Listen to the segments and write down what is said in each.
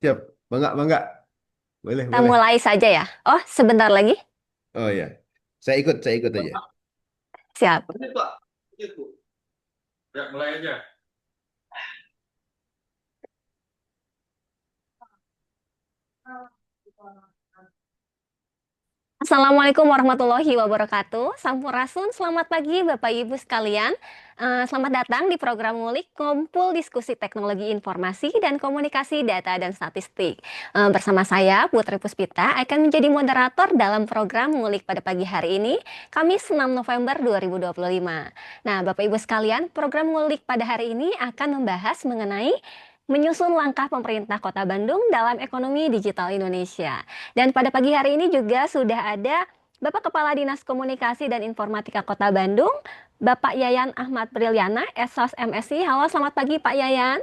Siap, bangga, bangga. Boleh, Kita boleh. mulai saja ya. Oh, sebentar lagi. Oh ya, saya ikut aja. Siap. Lanjut, Pak. Lanjut, Bu. Ya, mulai aja. Assalamualaikum warahmatullahi wabarakatuh. Sampurasun, selamat pagi Bapak Ibu sekalian. Selamat datang di program Ngulik Ngumpul Diskusi Teknologi Informasi dan Komunikasi Data dan Statistik. Bersama saya, Putri Puspita, akan menjadi moderator dalam program Ngulik pada pagi hari ini, Kamis 6 November 2025. Nah, Bapak Ibu sekalian, program Ngulik pada hari ini akan membahas mengenai menyusun langkah pemerintah Kota Bandung dalam ekonomi digital Indonesia. Dan pada pagi hari ini juga sudah ada Bapak Kepala Dinas Komunikasi dan Informatika Kota Bandung, Bapak Yayan Ahmad Brilyana, Esos MSI. Halo, selamat pagi Pak Yayan.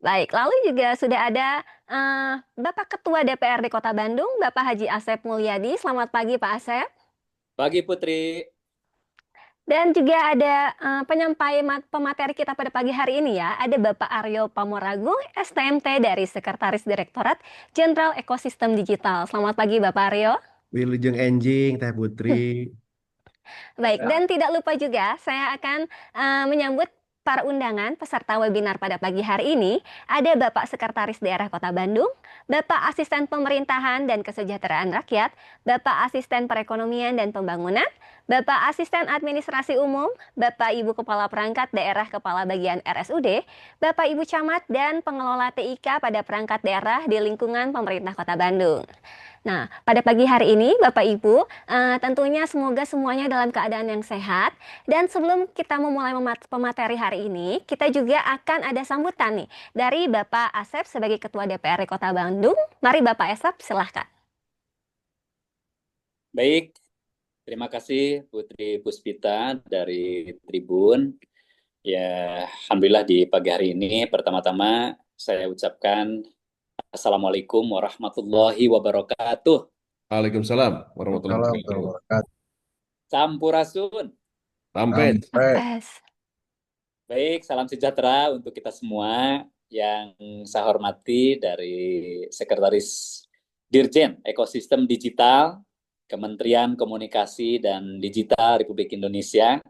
Baik, lalu juga sudah ada Bapak Ketua DPRD Kota Bandung, Bapak Haji Asep Mulyadi. Selamat pagi Pak Asep. Pagi Putri. Dan juga ada penyampai pemateri kita pada pagi hari ini ya. Ada Bapak Aryo Pamoragung, STMT dari Sekretaris Direktorat Jenderal Ekosistem Digital. Selamat pagi Bapak Aryo. Wilujeng enjing, Teh Putri. Baik, dan tidak lupa juga saya akan menyambut para undangan peserta webinar pada pagi hari ini. Ada Bapak Sekretaris Daerah Kota Bandung, Bapak Asisten Pemerintahan dan Kesejahteraan Rakyat, Bapak Asisten Perekonomian dan Pembangunan, Bapak Asisten Administrasi Umum, Bapak Ibu Kepala Perangkat Daerah Kepala Bagian RSUD, Bapak Ibu Camat dan Pengelola TIK pada perangkat daerah di lingkungan pemerintah Kota Bandung. Nah, pada pagi hari ini, Bapak Ibu, tentunya semoga semuanya dalam keadaan yang sehat. Dan sebelum kita memulai pemateri hari ini, kita juga akan ada sambutan nih dari Bapak Asep sebagai Ketua DPRD Kota Bandung. Mari Bapak Asep, silahkan. Baik, terima kasih Putri Puspita dari Tribun. Ya, Alhamdulillah di pagi hari ini pertama-tama saya ucapkan Assalamualaikum warahmatullahi wabarakatuh. Waalaikumsalam warahmatullahi Salam wabarakatuh. wabarakatuh. Sampurasun. Sampai. Apes. Baik, salam sejahtera untuk kita semua yang saya hormati dari Sekretaris Dirjen Ekosistem Digital Kementerian Komunikasi dan Digital Republik Indonesia.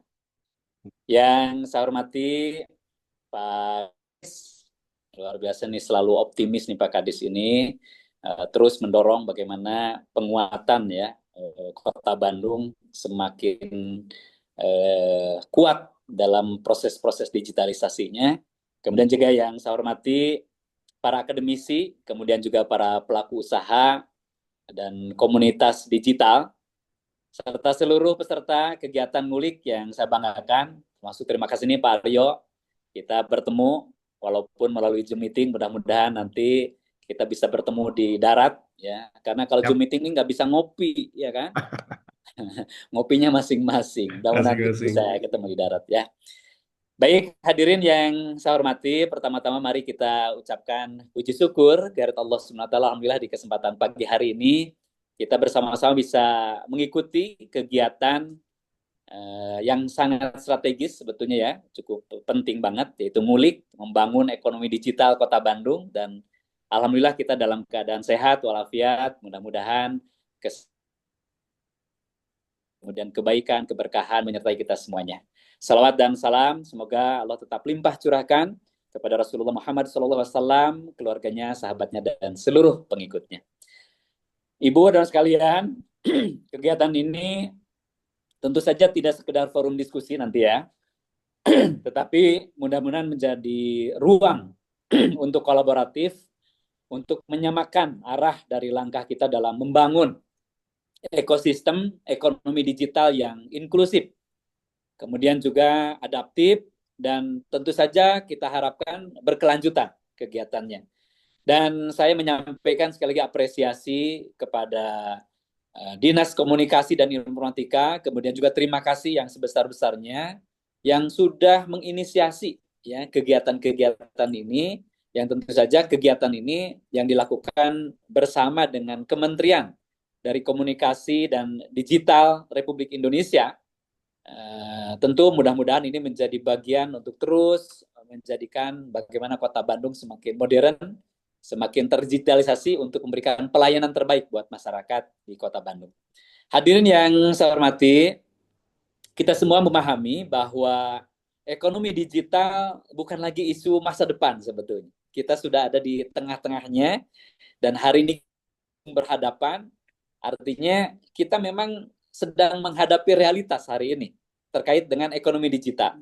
Yang saya hormati Pak Kadis, luar biasa nih, selalu optimis nih Pak Kadis ini, terus mendorong bagaimana penguatan ya Kota Bandung semakin kuat dalam proses-proses digitalisasinya. Kemudian juga yang saya hormati para akademisi, kemudian juga para pelaku usaha dan komunitas digital, serta seluruh peserta kegiatan ngulik yang saya banggakan. Termasuk terima kasih nih Pak Aryo, kita bertemu walaupun melalui Zoom meeting, mudah-mudahan nanti kita bisa bertemu di darat ya, karena kalau Zoom Yap, meeting ini nggak bisa ngopi ya kan, ngopinya masing-masing. Mudah-mudahan nanti asing-asing. bisa ketemu di darat ya. Baik, hadirin yang saya hormati, pertama-tama mari kita ucapkan puji syukur kehadirat Allah Subhanahu wa taala. Alhamdulillah di kesempatan pagi hari ini kita bersama-sama bisa mengikuti kegiatan yang sangat strategis sebetulnya ya, cukup penting banget, yaitu ngulik membangun ekonomi digital Kota Bandung. Dan alhamdulillah kita dalam keadaan sehat walafiat, mudah-mudahan kemudian kebaikan, keberkahan menyertai kita semuanya. Salawat dan salam, semoga Allah tetap limpah curahkan kepada Rasulullah Muhammad SAW, keluarganya, sahabatnya, dan seluruh pengikutnya. Ibu dan sekalian, kegiatan ini tentu saja tidak sekedar forum diskusi nanti ya, tetapi mudah-mudahan menjadi ruang untuk kolaboratif, untuk menyamakan arah dari langkah kita dalam membangun ekosistem ekonomi digital yang inklusif, kemudian juga adaptif, dan tentu saja kita harapkan berkelanjutan kegiatannya. Dan saya menyampaikan sekali lagi apresiasi kepada Dinas Komunikasi dan Informatika, kemudian juga terima kasih yang sebesar-besarnya yang sudah menginisiasi ya kegiatan-kegiatan ini, yang tentu saja kegiatan ini yang dilakukan bersama dengan Kementerian dari Komunikasi dan Digital Republik Indonesia, Tentu mudah-mudahan ini menjadi bagian untuk terus menjadikan bagaimana Kota Bandung semakin modern, semakin terdigitalisasi untuk memberikan pelayanan terbaik buat masyarakat di Kota Bandung. Hadirin yang saya hormati, kita semua memahami bahwa ekonomi digital bukan lagi isu masa depan sebetulnya. Kita sudah ada di tengah-tengahnya dan hari ini berhadapan, artinya kita memang sedang menghadapi realitas hari ini terkait dengan ekonomi digital.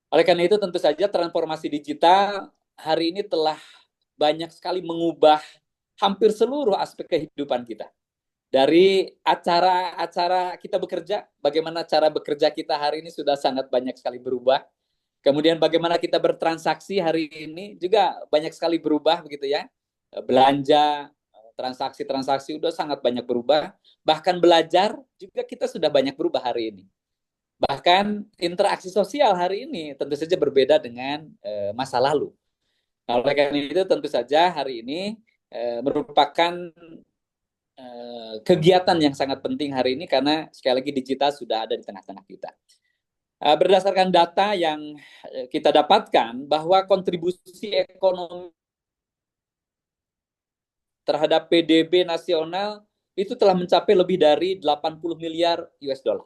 Oleh karena itu tentu saja transformasi digital hari ini telah banyak sekali mengubah hampir seluruh aspek kehidupan kita. Dari acara-acara kita bekerja, bagaimana cara bekerja kita hari ini sudah sangat banyak sekali berubah. Kemudian bagaimana kita bertransaksi hari ini juga banyak sekali berubah begitu ya. Belanja, transaksi-transaksi sudah sangat banyak berubah. Bahkan belajar juga kita sudah banyak berubah hari ini. Bahkan interaksi sosial hari ini tentu saja berbeda dengan masa lalu. Nah, oleh karena itu tentu saja hari ini merupakan kegiatan yang sangat penting hari ini karena sekali lagi digital sudah ada di tengah-tengah kita. Berdasarkan data yang kita dapatkan bahwa kontribusi ekonomi terhadap PDB nasional itu telah mencapai lebih dari 80 miliar US dollar.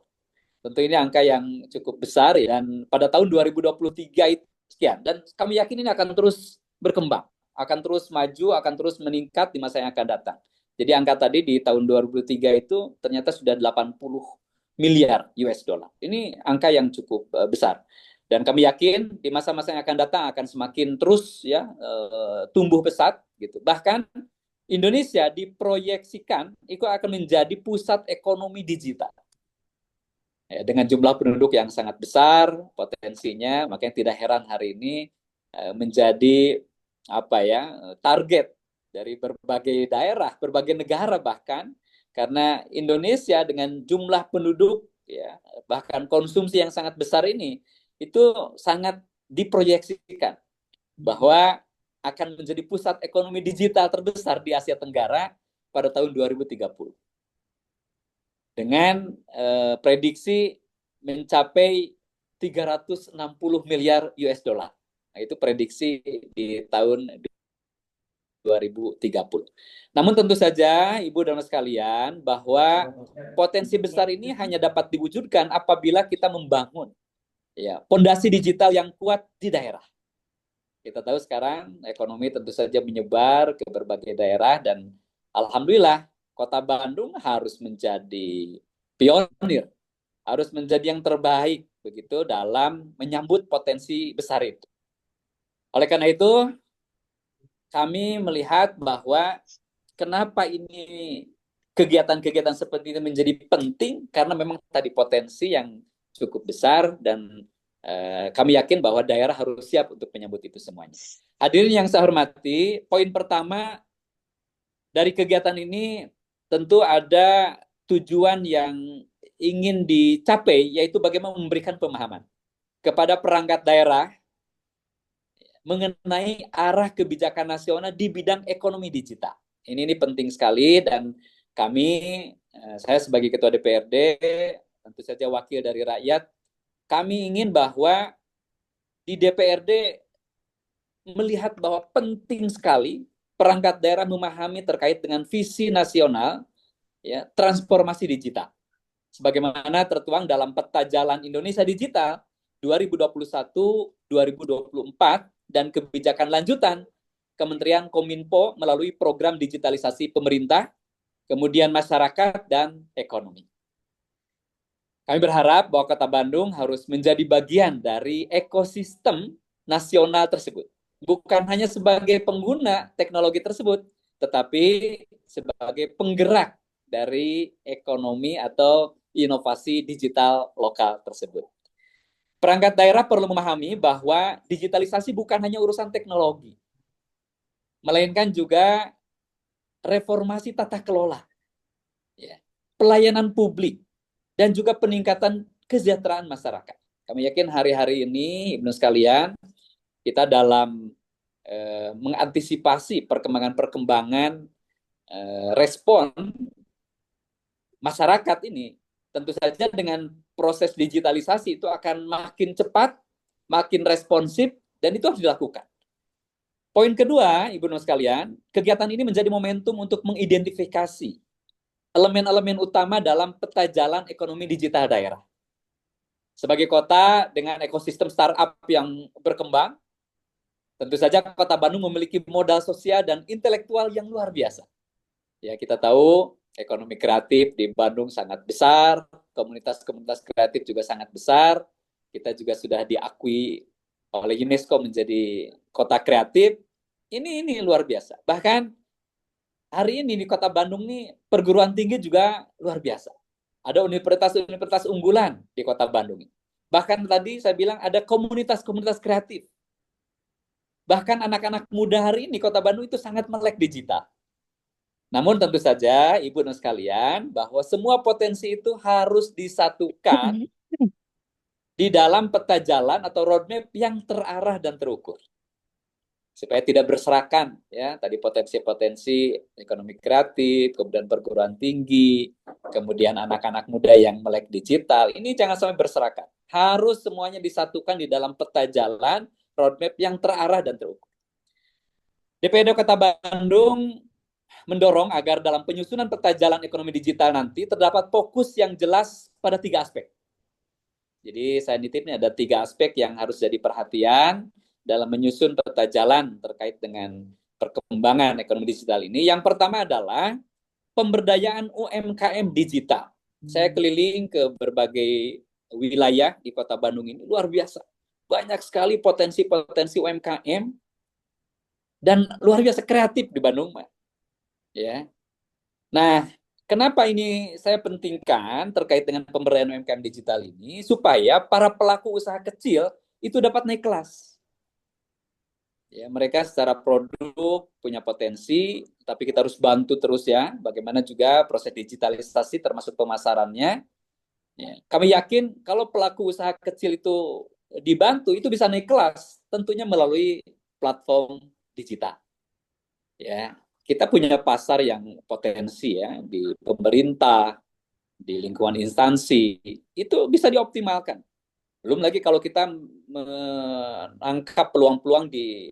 Tentu ini angka yang cukup besar ya. Dan pada tahun 2023 itu sekian. Dan kami yakin ini akan terus berkembang, akan terus maju, akan terus meningkat di masa yang akan datang. Jadi angka tadi di tahun 2003 itu ternyata sudah 80 miliar US dollar. Ini angka yang cukup besar. Dan kami yakin di masa-masa yang akan datang akan semakin terus ya tumbuh pesat gitu. Bahkan Indonesia diproyeksikan itu akan menjadi pusat ekonomi digital. Ya, dengan jumlah penduduk yang sangat besar potensinya, makanya tidak heran hari ini menjadi target dari berbagai daerah, berbagai negara bahkan, karena Indonesia dengan jumlah penduduk ya bahkan konsumsi yang sangat besar ini itu sangat diproyeksikan bahwa akan menjadi pusat ekonomi digital terbesar di Asia Tenggara pada tahun 2030 dengan prediksi mencapai 360 miliar US dollar. Nah, itu prediksi di tahun 2030. Namun tentu saja Ibu dan Mas sekalian bahwa potensi besar ini hanya dapat diwujudkan apabila kita membangun ya pondasi digital yang kuat di daerah. Kita tahu sekarang ekonomi tentu saja menyebar ke berbagai daerah dan alhamdulillah Kota Bandung harus menjadi pionir, harus menjadi yang terbaik begitu dalam menyambut potensi besar itu. Oleh karena itu kami melihat bahwa kenapa ini kegiatan-kegiatan seperti ini menjadi penting karena memang tadi potensi yang cukup besar dan kami yakin bahwa daerah harus siap untuk menyambut itu semuanya. Hadirin yang saya hormati, poin pertama dari kegiatan ini tentu ada tujuan yang ingin dicapai, yaitu bagaimana memberikan pemahaman kepada perangkat daerah mengenai arah kebijakan nasional di bidang ekonomi digital. Ini penting sekali dan kami, saya sebagai Ketua DPRD, tentu saja wakil dari rakyat, kami ingin bahwa di DPRD melihat bahwa penting sekali perangkat daerah memahami terkait dengan visi nasional ya, transformasi digital. Sebagaimana tertuang dalam Peta Jalan Indonesia Digital 2021-2024 dan kebijakan lanjutan Kementerian Kominfo melalui program digitalisasi pemerintah, kemudian masyarakat dan ekonomi. Kami berharap bahwa Kota Bandung harus menjadi bagian dari ekosistem nasional tersebut. Bukan hanya sebagai pengguna teknologi tersebut, tetapi sebagai penggerak dari ekonomi atau inovasi digital lokal tersebut. Perangkat daerah perlu memahami bahwa digitalisasi bukan hanya urusan teknologi, melainkan juga reformasi tata kelola, ya, pelayanan publik, dan juga peningkatan kesejahteraan masyarakat. Kami yakin hari-hari ini, Ibnu sekalian, kita dalam mengantisipasi perkembangan respon masyarakat ini tentu saja dengan proses digitalisasi itu akan makin cepat, makin responsif, dan itu harus dilakukan. Poin kedua, Ibu Nur sekalian, kegiatan ini menjadi momentum untuk mengidentifikasi elemen-elemen utama dalam peta jalan ekonomi digital daerah. Sebagai kota dengan ekosistem startup yang berkembang, tentu saja Kota Bandung memiliki modal sosial dan intelektual yang luar biasa. Ya, kita tahu ekonomi kreatif di Bandung sangat besar, komunitas-komunitas kreatif juga sangat besar. Kita juga sudah diakui oleh UNESCO menjadi kota kreatif. Ini luar biasa. Bahkan hari ini di Kota Bandung nih perguruan tinggi juga luar biasa. Ada universitas-universitas unggulan di Kota Bandung. Bahkan tadi saya bilang ada komunitas-komunitas kreatif. Bahkan anak-anak muda hari ini Kota Bandung itu sangat melek digital. Namun tentu saja Ibu dan sekalian bahwa semua potensi itu harus disatukan di dalam peta jalan atau roadmap yang terarah dan terukur. Supaya tidak berserakan ya, tadi potensi-potensi ekonomi kreatif, kemudian perguruan tinggi, kemudian anak-anak muda yang melek digital, ini jangan sampai berserakan. Harus semuanya disatukan di dalam peta jalan roadmap yang terarah dan terukur. DPD Kota Bandung mendorong agar dalam penyusunan peta jalan ekonomi digital nanti terdapat fokus yang jelas pada 3 aspek. Jadi saya nitipnya ada 3 aspek yang harus jadi perhatian dalam menyusun peta jalan terkait dengan perkembangan ekonomi digital ini. Yang pertama adalah pemberdayaan UMKM digital. Saya keliling ke berbagai wilayah di Kota Bandung ini, luar biasa. Banyak sekali potensi-potensi UMKM dan luar biasa kreatif di Bandung, Pak. Ya. Nah, kenapa ini saya pentingkan terkait dengan pemberdayaan UMKM digital ini supaya para pelaku usaha kecil itu dapat naik kelas. Ya, mereka secara produk punya potensi, tapi kita harus bantu terus ya, bagaimana juga proses digitalisasi termasuk pemasarannya. Ya, kami yakin kalau pelaku usaha kecil itu dibantu, itu bisa naik kelas, tentunya melalui platform digital. Ya, kita punya pasar yang potensi ya di pemerintah, di lingkungan instansi, itu bisa dioptimalkan. Belum lagi kalau kita menangkap peluang-peluang di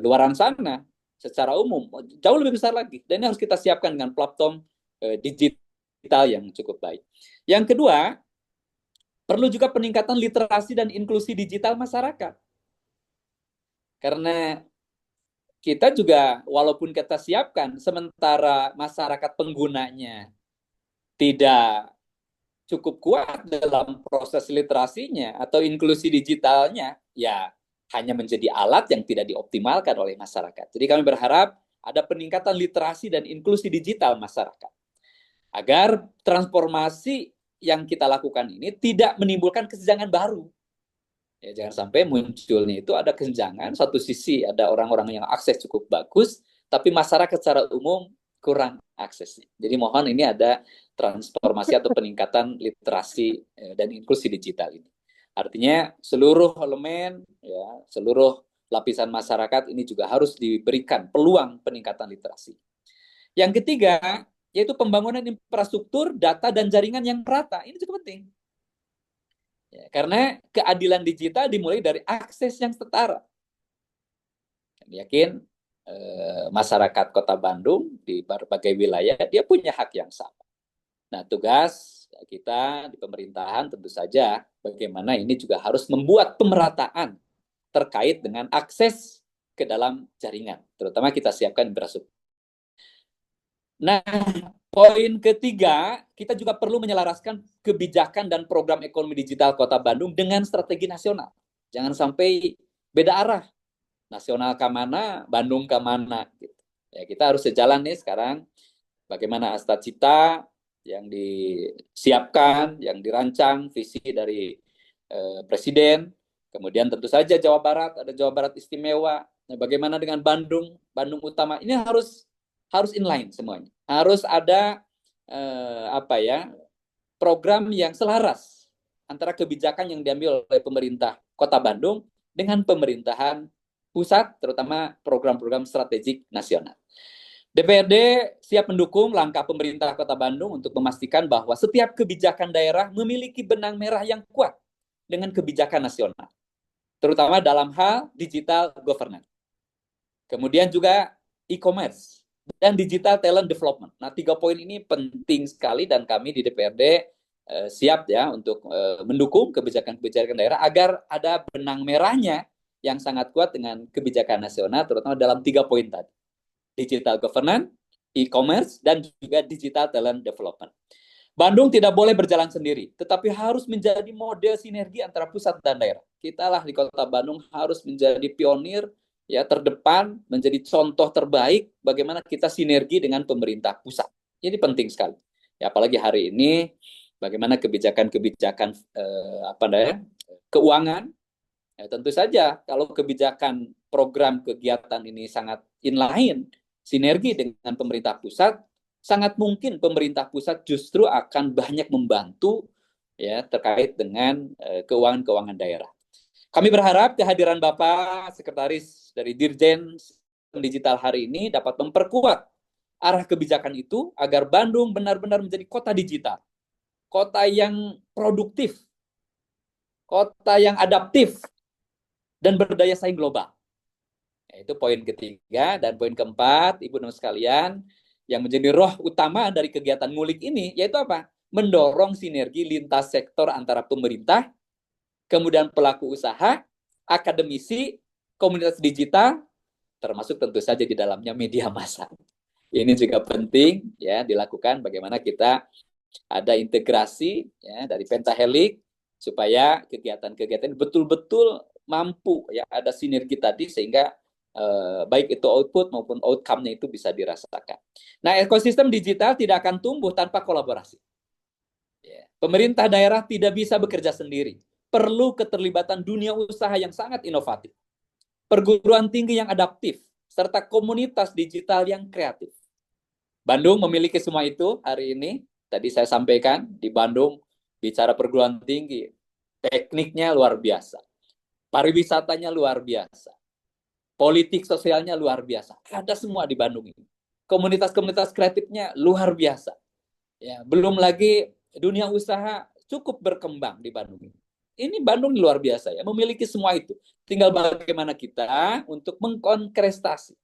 luaran sana secara umum jauh lebih besar lagi, dan ini harus kita siapkan dengan platform digital yang cukup baik. Yang kedua, perlu juga peningkatan literasi dan inklusi digital masyarakat. Karena kita juga walaupun kita siapkan, sementara masyarakat penggunanya tidak cukup kuat dalam proses literasinya atau inklusi digitalnya, ya hanya menjadi alat yang tidak dioptimalkan oleh masyarakat. Jadi kami berharap ada peningkatan literasi dan inklusi digital masyarakat. Agar transformasi yang kita lakukan ini tidak menimbulkan kesenjangan baru. Ya, jangan sampai munculnya itu ada kesenjangan, satu sisi ada orang-orang yang akses cukup bagus, tapi masyarakat secara umum kurang aksesnya. Jadi mohon ini ada transformasi atau peningkatan literasi dan inklusi digital ini. Artinya seluruh elemen, ya, seluruh lapisan masyarakat ini juga harus diberikan peluang peningkatan literasi. Yang ketiga, yaitu pembangunan infrastruktur, data, dan jaringan yang merata. Ini cukup penting. Ya, karena keadilan digital dimulai dari akses yang setara. Kami yakin masyarakat Kota Bandung di berbagai wilayah, dia punya hak yang sama. Nah, tugas kita di pemerintahan tentu saja bagaimana ini juga harus membuat pemerataan terkait dengan akses ke dalam jaringan, terutama kita siapkan infrastruktur. Nah, poin ketiga, kita juga perlu menyelaraskan kebijakan dan program ekonomi digital Kota Bandung dengan strategi nasional. Jangan sampai beda arah. Nasional ke mana, Bandung ke mana. Gitu. Ya, kita harus sejalan nih sekarang. Bagaimana Asta Cita yang disiapkan, yang dirancang, visi dari Presiden. Kemudian tentu saja Jawa Barat, ada Jawa Barat Istimewa. Nah, bagaimana dengan Bandung, Bandung Utama. Ini harus inline semuanya. Harus ada program yang selaras antara kebijakan yang diambil oleh pemerintah Kota Bandung dengan pemerintahan pusat, terutama program-program strategik nasional. DPRD siap mendukung langkah pemerintah Kota Bandung untuk memastikan bahwa setiap kebijakan daerah memiliki benang merah yang kuat dengan kebijakan nasional, terutama dalam hal digital governance. Kemudian juga e-commerce dan digital talent development. Nah, 3 poin ini penting sekali dan kami di DPRD siap ya untuk mendukung kebijakan-kebijakan daerah agar ada benang merahnya yang sangat kuat dengan kebijakan nasional, terutama dalam 3 poin tadi. Digital governance, e-commerce, dan juga digital talent development. Bandung tidak boleh berjalan sendiri, tetapi harus menjadi model sinergi antara pusat dan daerah. Kita lah di Kota Bandung harus menjadi pionir, ya terdepan, menjadi contoh terbaik bagaimana kita sinergi dengan pemerintah pusat. Ini penting sekali. Ya, apalagi hari ini, bagaimana kebijakan-kebijakan keuangan. Ya, tentu saja kalau kebijakan program kegiatan ini sangat inline, sinergi dengan pemerintah pusat, sangat mungkin pemerintah pusat justru akan banyak membantu ya terkait dengan keuangan-keuangan daerah. Kami berharap kehadiran Bapak Sekretaris dari Dirjen Digital hari ini dapat memperkuat arah kebijakan itu agar Bandung benar-benar menjadi kota digital, kota yang produktif, kota yang adaptif, dan berdaya saing global. Itu poin ketiga. Dan poin keempat, Ibu dan sekalian, yang menjadi roh utama dari kegiatan ngulik ini, yaitu apa? Mendorong sinergi lintas sektor antara pemerintah, kemudian pelaku usaha, akademisi, komunitas digital, termasuk tentu saja di dalamnya media massa. Ini juga penting ya dilakukan bagaimana kita ada integrasi ya dari Pentahelix supaya kegiatan-kegiatan betul-betul mampu ya ada sinergi tadi sehingga baik itu output maupun outcome-nya itu bisa dirasakan. Nah, ekosistem digital tidak akan tumbuh tanpa kolaborasi. Ya. Pemerintah daerah tidak bisa bekerja sendiri. Perlu keterlibatan dunia usaha yang sangat inovatif, perguruan tinggi yang adaptif, serta komunitas digital yang kreatif. Bandung memiliki semua itu hari ini. Tadi saya sampaikan di Bandung bicara perguruan tinggi, tekniknya luar biasa, pariwisatanya luar biasa, politik sosialnya luar biasa. Ada semua di Bandung ini. Komunitas-komunitas kreatifnya luar biasa. Ya, belum lagi dunia usaha cukup berkembang di Bandung ini. Ini Bandung luar biasa ya, memiliki semua itu. Tinggal bagaimana kita untuk mengkonkrestasi.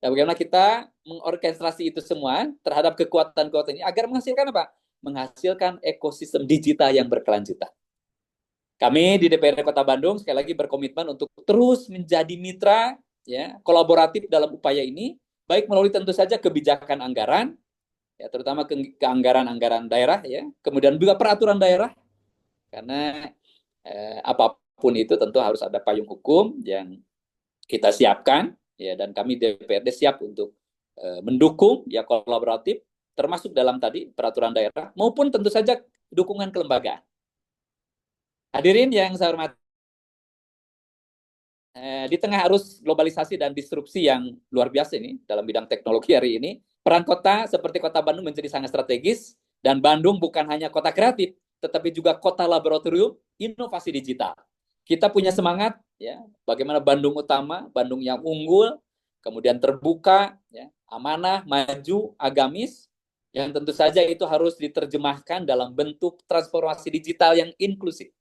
Ya, bagaimana kita mengorkestrasi itu semua terhadap kekuatan-kekuatan ini agar menghasilkan apa? Menghasilkan ekosistem digital yang berkelanjutan. Kami di DPRD Kota Bandung sekali lagi berkomitmen untuk terus menjadi mitra ya kolaboratif dalam upaya ini, baik melalui tentu saja kebijakan anggaran, ya terutama keanggaran-anggaran daerah ya, kemudian juga peraturan daerah, karena apapun itu tentu harus ada payung hukum yang kita siapkan ya, dan kami DPRD siap untuk mendukung ya kolaboratif, termasuk dalam tadi peraturan daerah maupun tentu saja dukungan kelembagaan. Hadirin yang saya hormati, di tengah arus globalisasi dan disrupsi yang luar biasa ini dalam bidang teknologi hari ini, peran kota seperti Kota Bandung menjadi sangat strategis, dan Bandung bukan hanya kota kreatif, tetapi juga kota laboratorium inovasi digital. Kita punya semangat, ya, bagaimana Bandung utama, Bandung yang unggul, kemudian terbuka, ya, amanah, maju, agamis, yang tentu saja itu harus diterjemahkan dalam bentuk transformasi digital yang inklusif,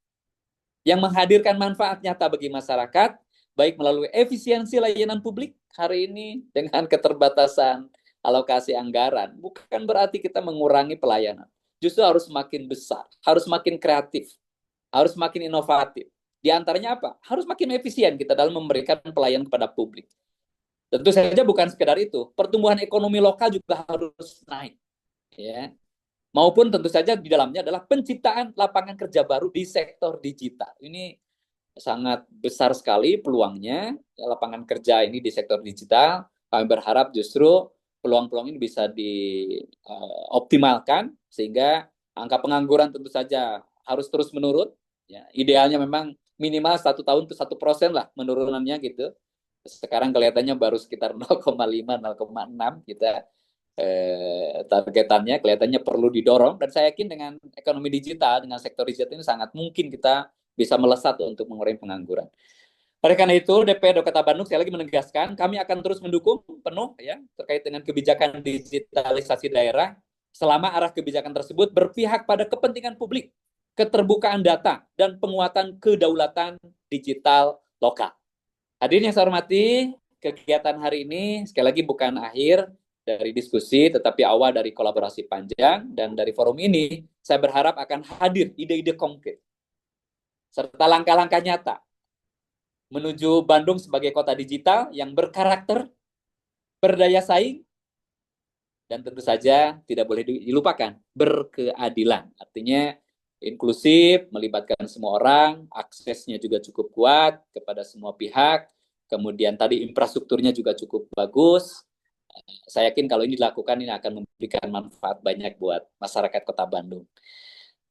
yang menghadirkan manfaat nyata bagi masyarakat, baik melalui efisiensi layanan publik hari ini dengan keterbatasan alokasi anggaran. Bukan berarti kita mengurangi pelayanan. Justru harus makin besar, harus makin kreatif, harus makin inovatif. Di antaranya apa? Harus makin efisien kita dalam memberikan pelayanan kepada publik. Tentu saja bukan sekedar itu, pertumbuhan ekonomi lokal juga harus naik. Ya. Maupun tentu saja di dalamnya adalah penciptaan lapangan kerja baru di sektor digital. Ini sangat besar sekali peluangnya, ya, lapangan kerja ini di sektor digital. Kami berharap justru peluang-peluang ini bisa dioptimalkan sehingga angka pengangguran tentu saja harus terus menurun. Ya, idealnya memang minimal 1 tahun itu 1% lah menurunannya gitu. Sekarang kelihatannya baru sekitar 0,5, 0,6 kita targetannya kelihatannya perlu didorong, dan saya yakin dengan ekonomi digital, dengan sektor digital ini sangat mungkin kita bisa melesat untuk mengurangi pengangguran. Oleh karena itu, DPRD Kota Bandung saya lagi menegaskan, kami akan terus mendukung penuh ya terkait dengan kebijakan digitalisasi daerah selama arah kebijakan tersebut berpihak pada kepentingan publik, keterbukaan data, dan penguatan kedaulatan digital lokal. Hadirin yang saya hormati, kegiatan hari ini sekali lagi bukan akhir dari diskusi, tetapi awal dari kolaborasi panjang, dan dari forum ini saya berharap akan hadir ide-ide konkret serta langkah-langkah nyata menuju Bandung sebagai kota digital yang berkarakter, berdaya saing, dan tentu saja tidak boleh dilupakan, berkeadilan. Artinya inklusif, melibatkan semua orang, aksesnya juga cukup kuat kepada semua pihak, kemudian tadi infrastrukturnya juga cukup bagus. Saya yakin kalau ini dilakukan, ini akan memberikan manfaat banyak buat masyarakat Kota Bandung.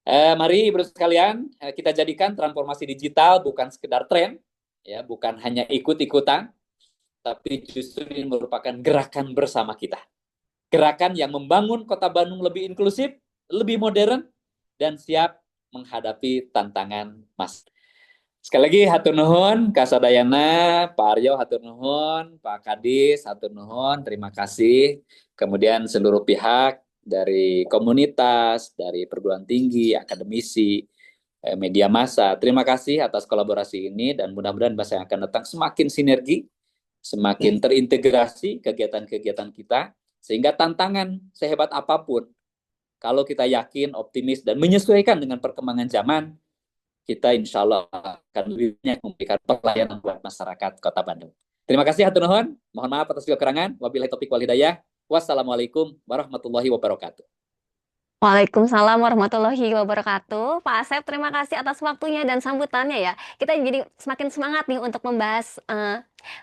Mari Ibu sekalian, kita jadikan transformasi digital bukan sekedar tren, ya, bukan hanya ikut-ikutan, tapi justru ini merupakan gerakan bersama kita. Gerakan yang membangun Kota Bandung lebih inklusif, lebih modern, dan siap menghadapi tantangan masa. Sekali lagi hatur nuhun, Kasadayana, Pak Aryo hatur nuhun, Pak Kadis hatur nuhun, terima kasih. Kemudian seluruh pihak dari komunitas, dari perguruan tinggi, akademisi, media massa. Terima kasih atas kolaborasi ini dan mudah-mudahan masa yang akan datang semakin sinergi, semakin terintegrasi kegiatan-kegiatan kita, sehingga tantangan sehebat apapun, kalau kita yakin, optimis, dan menyesuaikan dengan perkembangan zaman, kita insya Allah akan lebih banyak memberikan pelayanan buat masyarakat Kota Bandung. Terima kasih, hatur nuhun. Mohon maaf atas kekurangan. Wabillahi taufiq wal hidayah. Wassalamualaikum warahmatullahi wabarakatuh. Waalaikumsalam warahmatullahi wabarakatuh. Pak Asep, terima kasih atas waktunya dan sambutannya ya. Kita jadi semakin semangat nih untuk membahas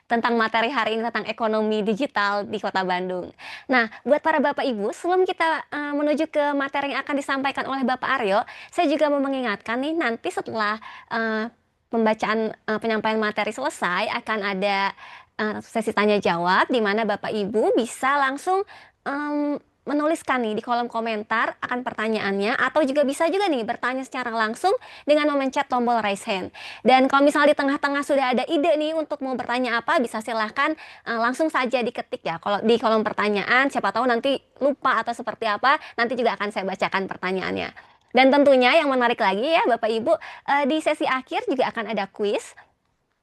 tentang materi hari ini tentang ekonomi digital di Kota Bandung. Nah, buat para Bapak Ibu, sebelum kita menuju ke materi yang akan disampaikan oleh Bapak Aryo, saya juga mau mengingatkan nih nanti setelah pembacaan penyampaian materi selesai akan ada sesi tanya jawab di mana Bapak Ibu bisa langsung menuliskan nih di kolom komentar akan pertanyaannya, atau juga bisa juga nih bertanya secara langsung dengan memencet tombol raise hand. Dan kalau misalnya di tengah-tengah sudah ada ide nih untuk mau bertanya apa, bisa silahkan langsung saja diketik ya kalau di kolom pertanyaan, siapa tahu nanti lupa atau seperti apa, nanti juga akan saya bacakan pertanyaannya. Dan tentunya yang menarik lagi ya Bapak Ibu, di sesi akhir juga akan ada kuis,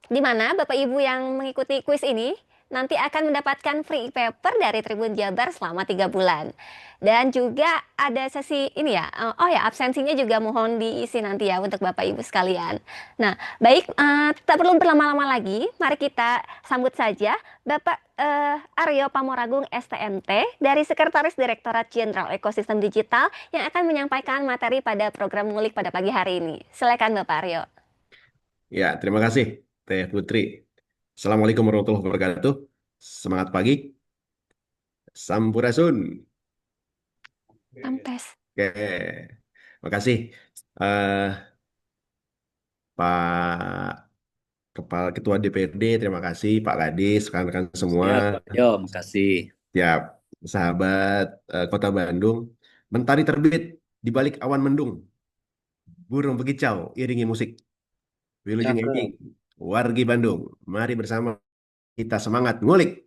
di mana Bapak Ibu yang mengikuti kuis ini nanti akan mendapatkan free paper dari Tribun Jabar selama 3 bulan. Dan juga ada sesi ini ya, absensinya juga mohon diisi nanti ya untuk Bapak Ibu sekalian. Nah, baik, tak perlu berlama-lama lagi, mari kita sambut saja Bapak Aryo Pamuragung STMT dari Sekretaris Direktorat Jenderal Ekosistem Digital yang akan menyampaikan materi pada program ngulik pada pagi hari ini. Silakan Bapak Aryo. Ya, terima kasih Teh Putri. Assalamualaikum warahmatullahi wabarakatuh. Semangat pagi. Sampurasun. Sampes. Oke, makasih eh Pak Kepala Ketua DPRD. Terima kasih Pak Kadis, rekan-rekan semua. Siap, Pak. Yo, makasih. Siap, sahabat Kota Bandung. Mentari terbit di balik awan mendung. Burung bekicau iringi musik. Wilujeng Cakep. Enjing, wargi Bandung. Mari bersama kita semangat ngulik.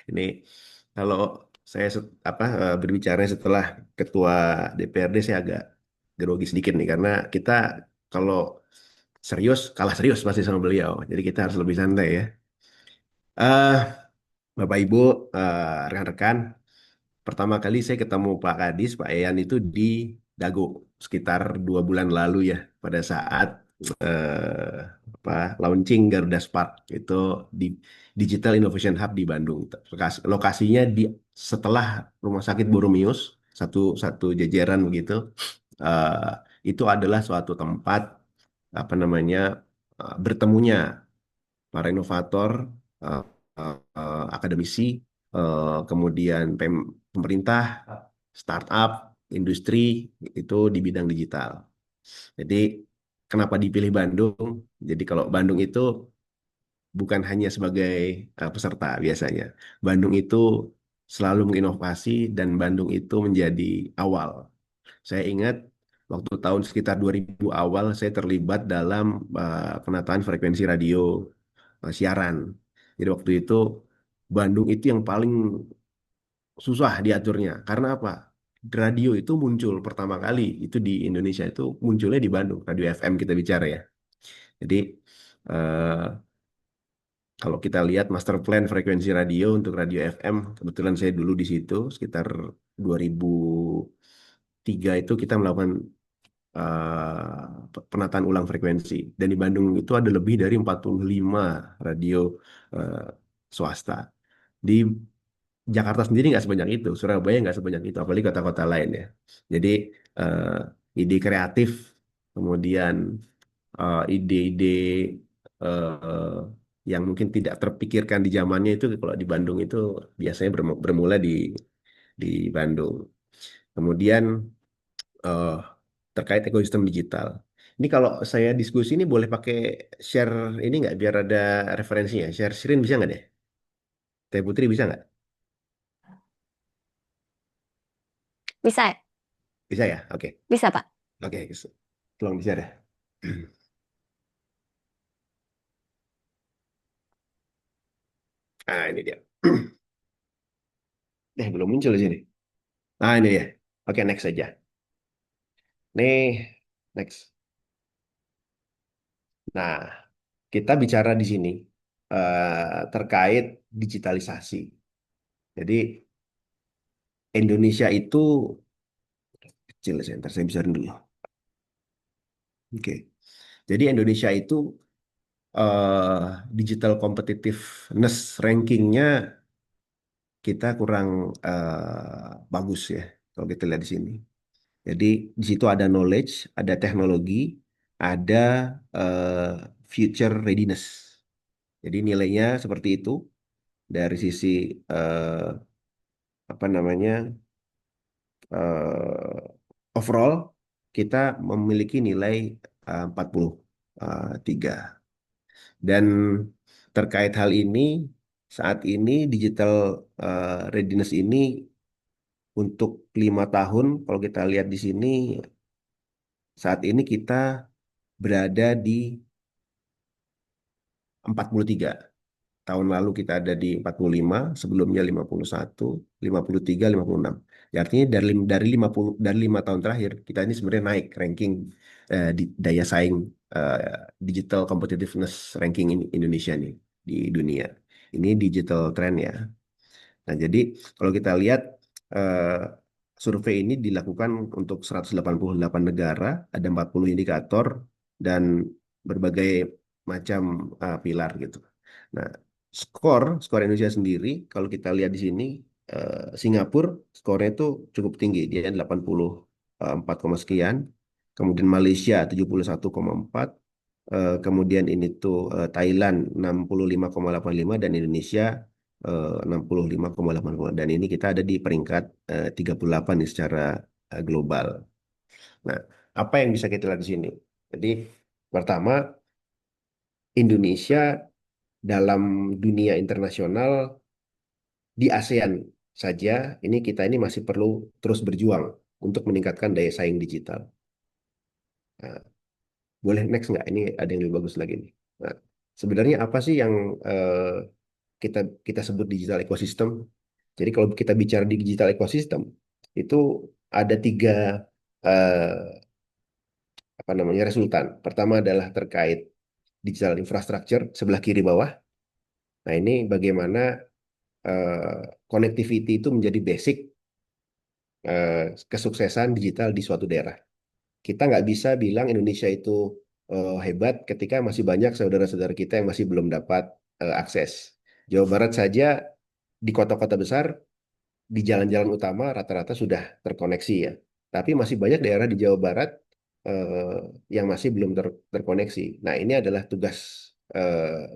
Ini kalau saya berbicara setelah Ketua DPRD, saya agak grogi sedikit nih karena kita kalau serius kalah serius pasti sama beliau. Jadi kita harus lebih santai ya. eh Bapak Ibu, rekan-rekan, pertama kali saya ketemu Pak Kadis, Pak Eyan itu di Dago sekitar 2 bulan lalu ya, pada saat eh, launching Garuda Spark itu di Digital Innovation Hub di Bandung. Lokasinya di setelah Rumah Sakit Boromius, satu jajaran begitu. Eh, itu adalah suatu tempat bertemunya para inovator, eh, akademisi, kemudian pemerintah, startup, industri itu di bidang digital. Jadi kenapa dipilih Bandung? Jadi kalau Bandung itu bukan hanya sebagai peserta biasanya. Bandung itu selalu menginovasi dan Bandung itu menjadi awal. Saya ingat Waktu tahun sekitar 2000 awal saya terlibat dalam penataan frekuensi radio siaran. Jadi waktu itu Bandung itu yang paling susah diaturnya. Karena apa? Radio itu muncul pertama kali itu di Indonesia itu munculnya di Bandung, radio FM kita bicara ya. Jadi eh, kalau kita lihat master plan frekuensi radio untuk radio FM, kebetulan saya dulu di situ sekitar 2003 itu kita melakukan penataan ulang frekuensi. Dan di Bandung itu ada lebih dari 45 radio eh, swasta. Di Jakarta sendiri nggak sebanyak itu, Surabaya nggak sebanyak itu, apalagi kota-kota lain ya. Jadi eh, ide kreatif, kemudian ide-ide eh, yang mungkin tidak terpikirkan di zamannya itu kalau di Bandung itu biasanya bermula di Bandung. Kemudian eh, terkait ekosistem digital. Ini kalau saya diskusi ini boleh pakai share ini nggak biar ada referensinya. Share screen bisa nggak deh? Teh Putri bisa nggak? Bisa, Bisa ya? Oke. bisa Pak. Oke. Tolong di share ya. Nah, ini dia. Belum muncul di sini. Nah, ini dia. Oke, next saja. Nih, next. Nah, kita bicara di sini terkait digitalisasi. Jadi, Indonesia itu kecil ya, ntar saya bisarin dulu. Oke. Jadi, Indonesia itu digital competitiveness rankingnya kita kurang bagus ya, kalau kita lihat di sini. Jadi di situ ada knowledge, ada teknologi, ada eh, future readiness. Jadi nilainya seperti itu dari sisi eh, apa namanya overall kita memiliki nilai 43. Dan terkait hal ini saat ini digital readiness ini untuk 5 tahun kalau kita lihat di sini saat ini kita berada di 43. Tahun lalu kita ada di 45, sebelumnya 51, 53, 56. Ya, artinya dari 50 dari 5 tahun terakhir kita ini sebenarnya naik ranking di daya saing eh, digital competitiveness ranking ini Indonesia nih di dunia. Ini digital trend ya. Nah, jadi kalau kita lihat eh, survei ini dilakukan untuk 188 negara, ada 40 indikator dan berbagai macam pilar gitu. Nah, skor Indonesia sendiri kalau kita lihat di sini Singapura skornya itu cukup tinggi, dia 84, sekian. Kemudian Malaysia 71,4, kemudian ini tuh Thailand 65,85 dan Indonesia 65,80 dan ini kita ada di peringkat 38 nih secara global. Nah, apa yang bisa kita lihat di sini? Jadi pertama Indonesia dalam dunia internasional di ASEAN saja ini masih perlu terus berjuang untuk meningkatkan daya saing digital. Nah, boleh next nggak? Ini ada yang lebih bagus lagi nih. Nah, sebenarnya apa sih yang eh, kita kita sebut digital ecosystem? Jadi kalau kita bicara di digital ecosystem itu ada tiga eh, apa namanya resultan. Pertama adalah terkait digital infrastructure sebelah kiri bawah. Nah ini bagaimana connectivity itu menjadi basic kesuksesan digital di suatu daerah. Kita nggak bisa bilang Indonesia itu hebat ketika masih banyak saudara-saudara kita yang masih belum dapat akses. Jawa Barat saja di kota-kota besar di jalan-jalan utama rata-rata sudah terkoneksi ya. Tapi masih banyak daerah di Jawa Barat eh, yang masih belum terkoneksi. Nah, ini adalah tugas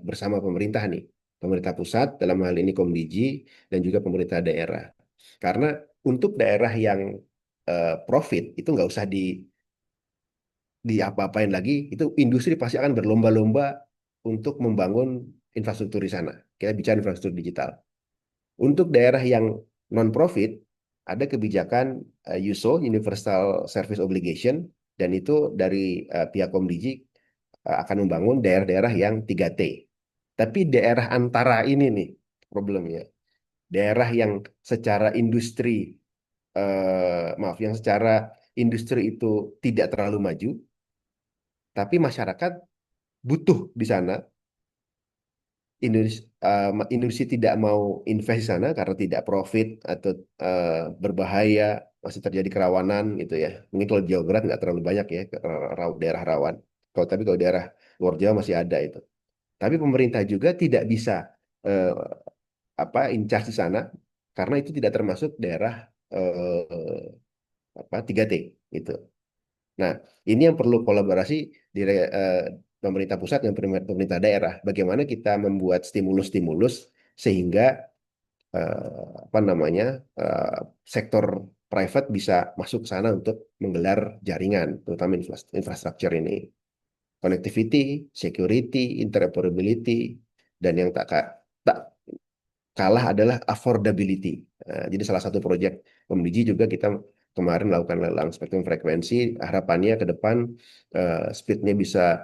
bersama pemerintah nih. Pemerintah pusat dalam hal ini Komdiji dan juga pemerintah daerah. Karena untuk daerah yang profit itu nggak usah di apa-apain lagi, itu industri pasti akan berlomba-lomba untuk membangun infrastruktur di sana. Kita bicara infrastruktur digital. Untuk daerah yang non-profit, ada kebijakan USO, Universal Service Obligation, Dan itu dari pihak Komdigi akan membangun daerah-daerah yang 3T. Tapi daerah antara ini nih problemnya. Daerah yang secara industri, maaf, yang secara industri itu tidak terlalu maju, tapi masyarakat butuh di sana. Indonesia tidak mau invest di sana karena tidak profit atau berbahaya, masih terjadi kerawanan gitu ya. Mungkin kalau di Jawa Barat nggak terlalu banyak ya daerah rawan. Tapi kalau daerah luar Jawa masih ada itu. Tapi pemerintah juga tidak bisa eh, in charge di sana karena itu tidak termasuk daerah 3T gitu. Nah, ini yang perlu kolaborasi di pemerintah pusat dan pemerintah daerah. Bagaimana kita membuat stimulus-stimulus sehingga eh, sektor private bisa masuk ke sana untuk menggelar jaringan, terutama infrastruktur ini, connectivity, security, interoperability, dan yang tak kalah adalah affordability. Jadi salah satu proyek Komdigi juga kita kemarin melakukan lelang spektrum frekuensi. Harapannya ke depan speednya bisa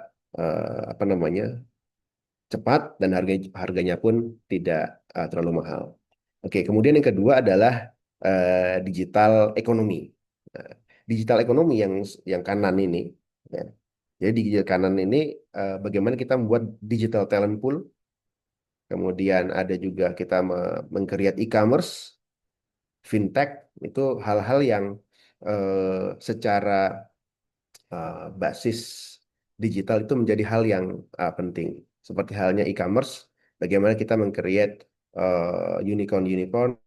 cepat dan harganya pun tidak terlalu mahal. Oke, kemudian yang kedua adalah digital ekonomi. Nah, digital ekonomi yang kanan ini, ya. Jadi di digital kanan ini bagaimana kita membuat digital talent pool. Kemudian ada juga kita meng-create e-commerce, fintech, itu hal-hal yang secara basis digital itu menjadi hal yang penting. Seperti halnya e-commerce, bagaimana kita meng-create unicorn-unicorn,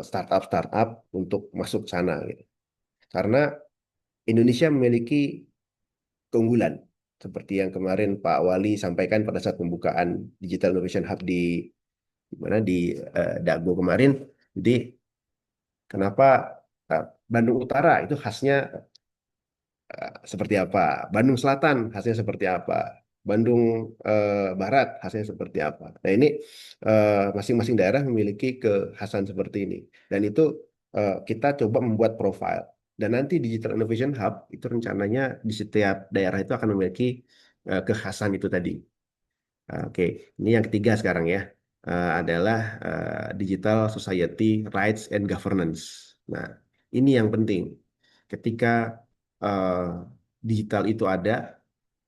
startup-startup untuk masuk ke sana gitu. Karena Indonesia memiliki keunggulan seperti yang kemarin Pak Wali sampaikan pada saat pembukaan Digital Innovation Hub di Dago kemarin. Jadi kenapa Bandung Utara itu khasnya seperti apa, Bandung Selatan khasnya seperti apa, Bandung Barat khasnya seperti apa. Nah ini masing-masing daerah memiliki kekhasan seperti ini. Dan itu kita coba membuat profile. Dan nanti Digital Innovation Hub itu rencananya di setiap daerah itu akan memiliki kekhasan itu tadi. Oke, ini yang ketiga sekarang ya, adalah Digital Society Rights and Governance. Nah, ini yang penting. Ketika eh, digital itu ada,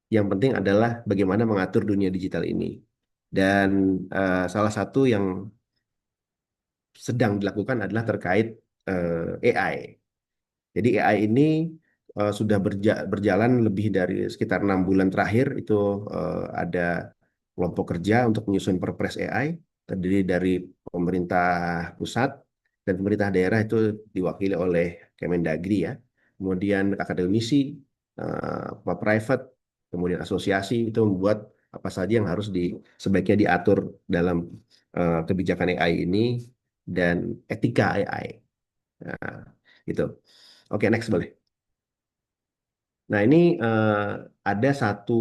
yang penting adalah bagaimana mengatur dunia digital ini. Dan salah satu yang sedang dilakukan adalah terkait AI. Jadi AI ini sudah berjalan lebih dari sekitar 6 bulan terakhir. Itu ada kelompok kerja untuk menyusun Perpres AI, terdiri dari pemerintah pusat dan pemerintah daerah itu diwakili oleh Kemendagri ya. Kemudian akademisi, private, kemudian asosiasi itu membuat apa saja yang harus sebaiknya diatur dalam kebijakan AI ini dan etika AI. Nah, gitu. Oke, next boleh. Nah, ini ada satu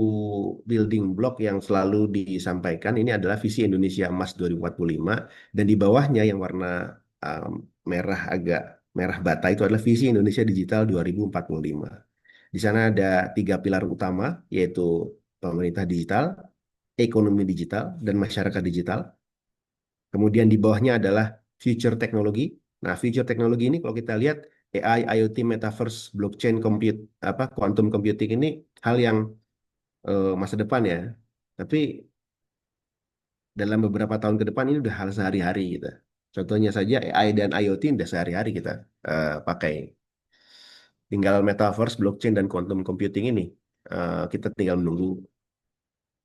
building block yang selalu disampaikan. Ini adalah visi Indonesia Emas 2045. Dan di bawahnya yang warna um, agak merah bata itu adalah visi Indonesia Digital 2045. Di sana ada 3 pilar utama, yaitu pemerintah digital, ekonomi digital, dan masyarakat digital. Kemudian di bawahnya adalah future teknologi. Nah, future teknologi ini kalau kita lihat AI, IoT, Metaverse, blockchain, quantum computing ini hal yang masa depan ya. Tapi dalam beberapa tahun ke depan ini udah hal sehari-hari gitu. Contohnya saja AI dan IoT udah sehari-hari kita pakai. Tinggal Metaverse, blockchain, dan quantum computing ini kita tinggal menunggu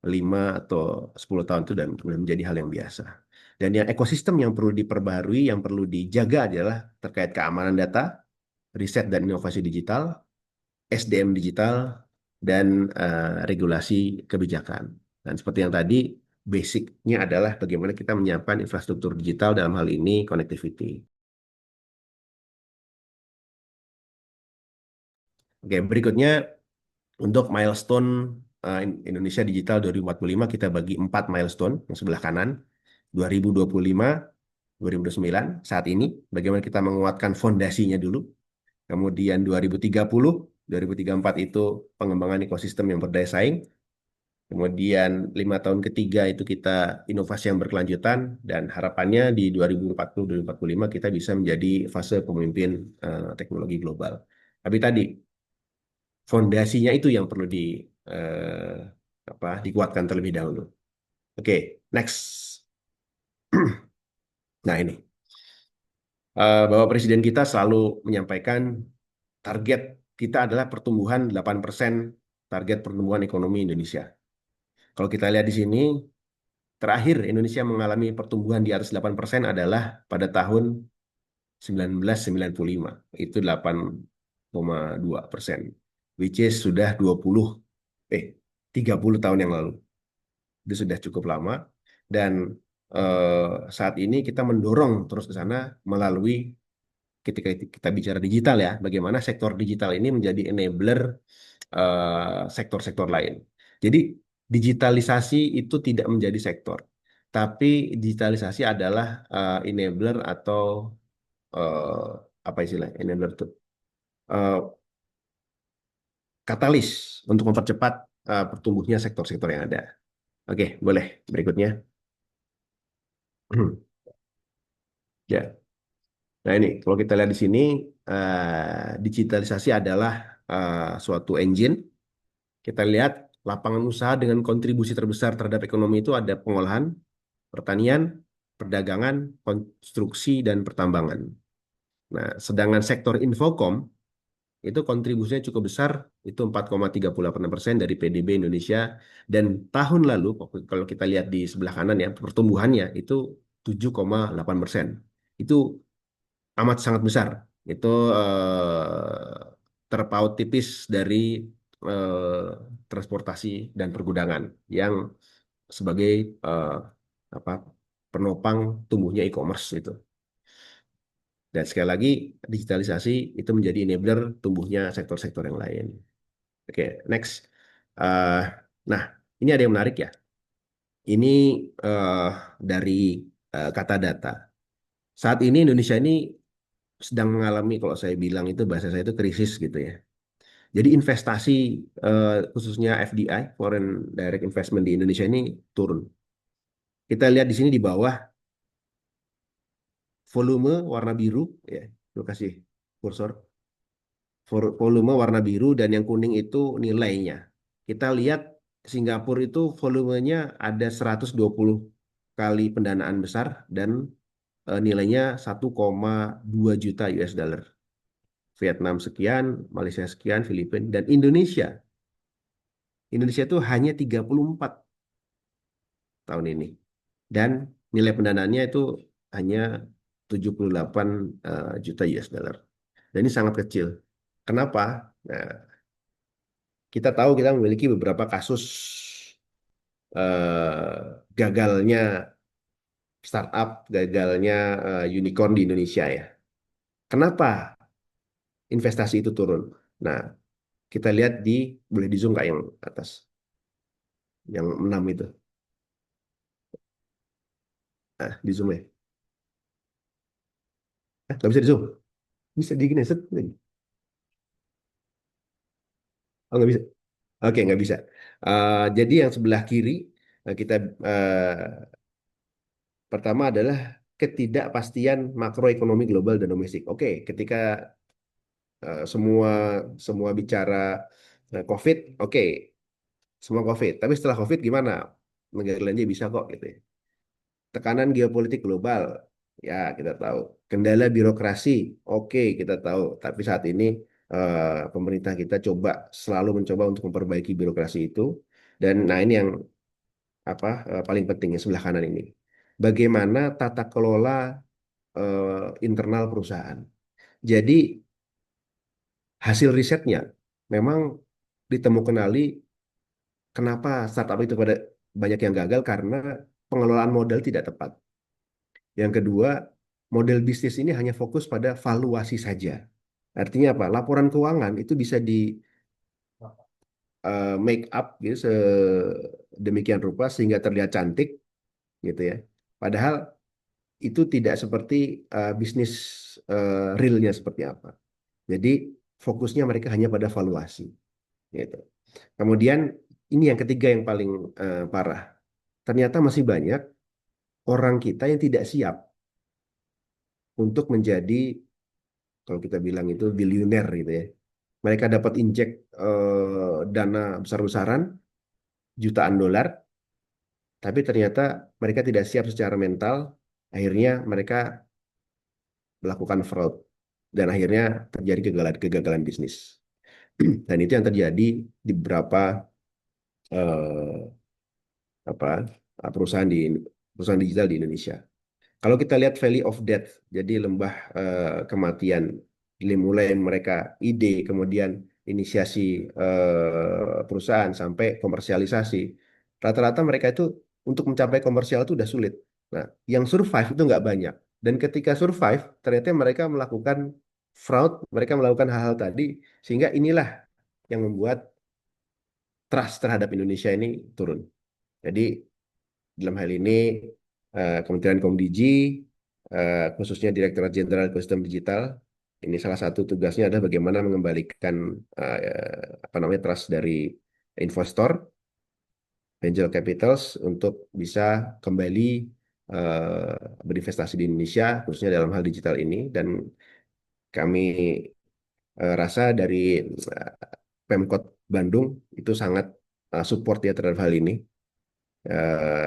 5 atau 10 tahun itu dan kemudian menjadi hal yang biasa. Dan yang ekosistem yang perlu diperbaharui, yang perlu dijaga adalah terkait keamanan data, riset dan inovasi digital, SDM digital, dan regulasi kebijakan. Dan seperti yang tadi, basicnya adalah bagaimana kita menyiapkan infrastruktur digital dalam hal ini connectivity. Oke, berikutnya untuk milestone Indonesia Digital 2045 kita bagi 4 milestone yang sebelah kanan. 2025, 2029 saat ini, bagaimana kita menguatkan fondasinya dulu. Kemudian 2030 2034 itu pengembangan ekosistem yang berdaya saing. Kemudian 5 tahun ketiga itu kita inovasi yang berkelanjutan dan harapannya di 2040-2045 kita bisa menjadi fase pemimpin teknologi global. Tapi tadi fondasinya itu yang perlu eh, dikuatkan terlebih dahulu. Oke, next. Nah ini, Bapak Presiden kita selalu menyampaikan target kita adalah pertumbuhan 8% target pertumbuhan ekonomi Indonesia. Kalau kita lihat di sini, terakhir Indonesia mengalami pertumbuhan di atas 8% adalah pada tahun 1995. Itu 8,2%. Which is sudah 30 tahun yang lalu. Itu sudah cukup lama. Dan saat ini kita mendorong terus ke sana melalui ketika kita bicara digital ya, bagaimana sektor digital ini menjadi enabler sektor-sektor lain. Jadi digitalisasi itu tidak menjadi sektor, tapi digitalisasi adalah enabler atau eh, apa istilah enabler itu Eh, katalis untuk mempercepat pertumbuhnya sektor-sektor yang ada. Oke, boleh berikutnya. Ya, nah ini kalau kita lihat di sini digitalisasi adalah suatu engine. Kita lihat lapangan usaha dengan kontribusi terbesar terhadap ekonomi itu ada pengolahan, pertanian, perdagangan, konstruksi, dan pertambangan. Nah, sedangkan sektor infokom itu kontribusinya cukup besar, itu 4,38% dari PDB Indonesia. Dan tahun lalu, kalau kita lihat di sebelah kanan ya, pertumbuhannya itu 7,8%. Itu amat sangat besar. Itu terpaut tipis dari eh, transportasi dan pergudangan yang sebagai eh, apa penopang tumbuhnya e-commerce itu. Dan sekali lagi digitalisasi itu menjadi enabler tumbuhnya sektor-sektor yang lain. Oke, next. Eh, nah, ini ada yang menarik ya. Ini eh, dari kata data. Saat ini Indonesia ini sedang mengalami, kalau saya bilang itu bahasa saya itu krisis gitu ya. Jadi investasi khususnya FDI, Foreign Direct Investment di Indonesia ini turun. Kita lihat di sini di bawah volume warna biru ya. Terima kasih kursor. Volume warna biru dan yang kuning itu nilainya. Kita lihat Singapura itu volumenya ada 120 kali pendanaan besar dan nilainya 1,2 juta US dollar. Vietnam sekian, Malaysia sekian, Filipina dan Indonesia. Indonesia itu hanya 34 tahun ini. Dan nilai pendanaannya itu hanya 78 juta US dollar. Dan ini sangat kecil. Kenapa? Nah, kita tahu kita memiliki beberapa kasus gagalnya startup, gagalnya unicorn di Indonesia ya. Kenapa investasi itu turun? Nah, kita lihat boleh di zoom nggak yang atas, yang 6 itu. Nah, di zoom ya. Nggak bisa di zoom. Bisa di gini, set. Oh, nggak bisa. Oke, nggak bisa. Jadi yang sebelah kiri, kita pertama adalah ketidakpastian makroekonomi global dan domestik. Oke, ketika semua semua bicara COVID, oke, semua COVID. Tapi setelah COVID gimana? Negara lainnya bisa kok gitu ya. Tekanan geopolitik global, ya kita tahu. Kendala birokrasi, oke kita tahu. Tapi saat ini pemerintah kita selalu mencoba untuk memperbaiki birokrasi itu. Dan nah ini yang paling pentingnya sebelah kanan ini. Bagaimana tata kelola internal perusahaan. Jadi hasil risetnya memang ditemukan Ali kenapa startup itu pada banyak yang gagal karena pengelolaan modal tidak tepat. Yang kedua, model bisnis ini hanya fokus pada valuasi saja. Artinya apa? Laporan keuangan itu bisa di make up gitu sedemikian rupa sehingga terlihat cantik gitu ya. Padahal itu tidak seperti bisnis realnya seperti apa. Jadi fokusnya mereka hanya pada valuasi. Gitu. Kemudian ini yang ketiga yang paling parah. Ternyata masih banyak orang kita yang tidak siap untuk menjadi, kalau kita bilang itu bilioner gitu ya. Mereka dapat injek dana besar-besaran, jutaan dolar, tapi ternyata mereka tidak siap secara mental. Akhirnya mereka melakukan fraud dan akhirnya terjadi kegagalan bisnis. Dan itu yang terjadi di beberapa eh, apa perusahaan digital di Indonesia. Kalau kita lihat Valley of Death, jadi lembah kematian, mulai mereka ide, kemudian inisiasi perusahaan sampai komersialisasi, rata-rata mereka itu untuk mencapai komersial itu udah sulit. Nah, yang survive itu nggak banyak. Dan ketika survive, ternyata mereka melakukan fraud, mereka melakukan hal-hal tadi, sehingga inilah yang membuat trust terhadap Indonesia ini turun. Jadi dalam hal ini Kementerian Komdigi, khususnya Direktorat Jenderal Ekosistem Digital, ini salah satu tugasnya adalah bagaimana mengembalikan apa namanya trust dari investor, angel capitals untuk bisa kembali berinvestasi di Indonesia, khususnya dalam hal digital ini. Dan kami rasa dari eh, Pemkot Bandung itu sangat support ya terhadap hal ini.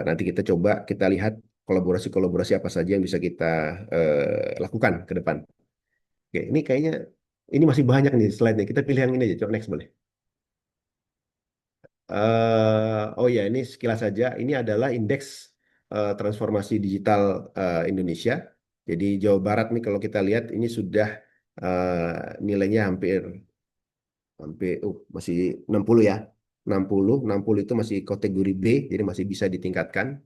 Nanti kita lihat kolaborasi-kolaborasi apa saja yang bisa kita lakukan ke depan. Oke, ini kayaknya ini masih banyak nih slide-nya. Kita pilih yang ini aja. Coba next boleh. Oh ya, ini sekilas saja. Ini adalah indeks transformasi digital Indonesia. Jadi Jawa Barat nih kalau kita lihat ini sudah nilainya hampir hampir masih 60 ya. 60 itu masih kategori B, jadi masih bisa ditingkatkan.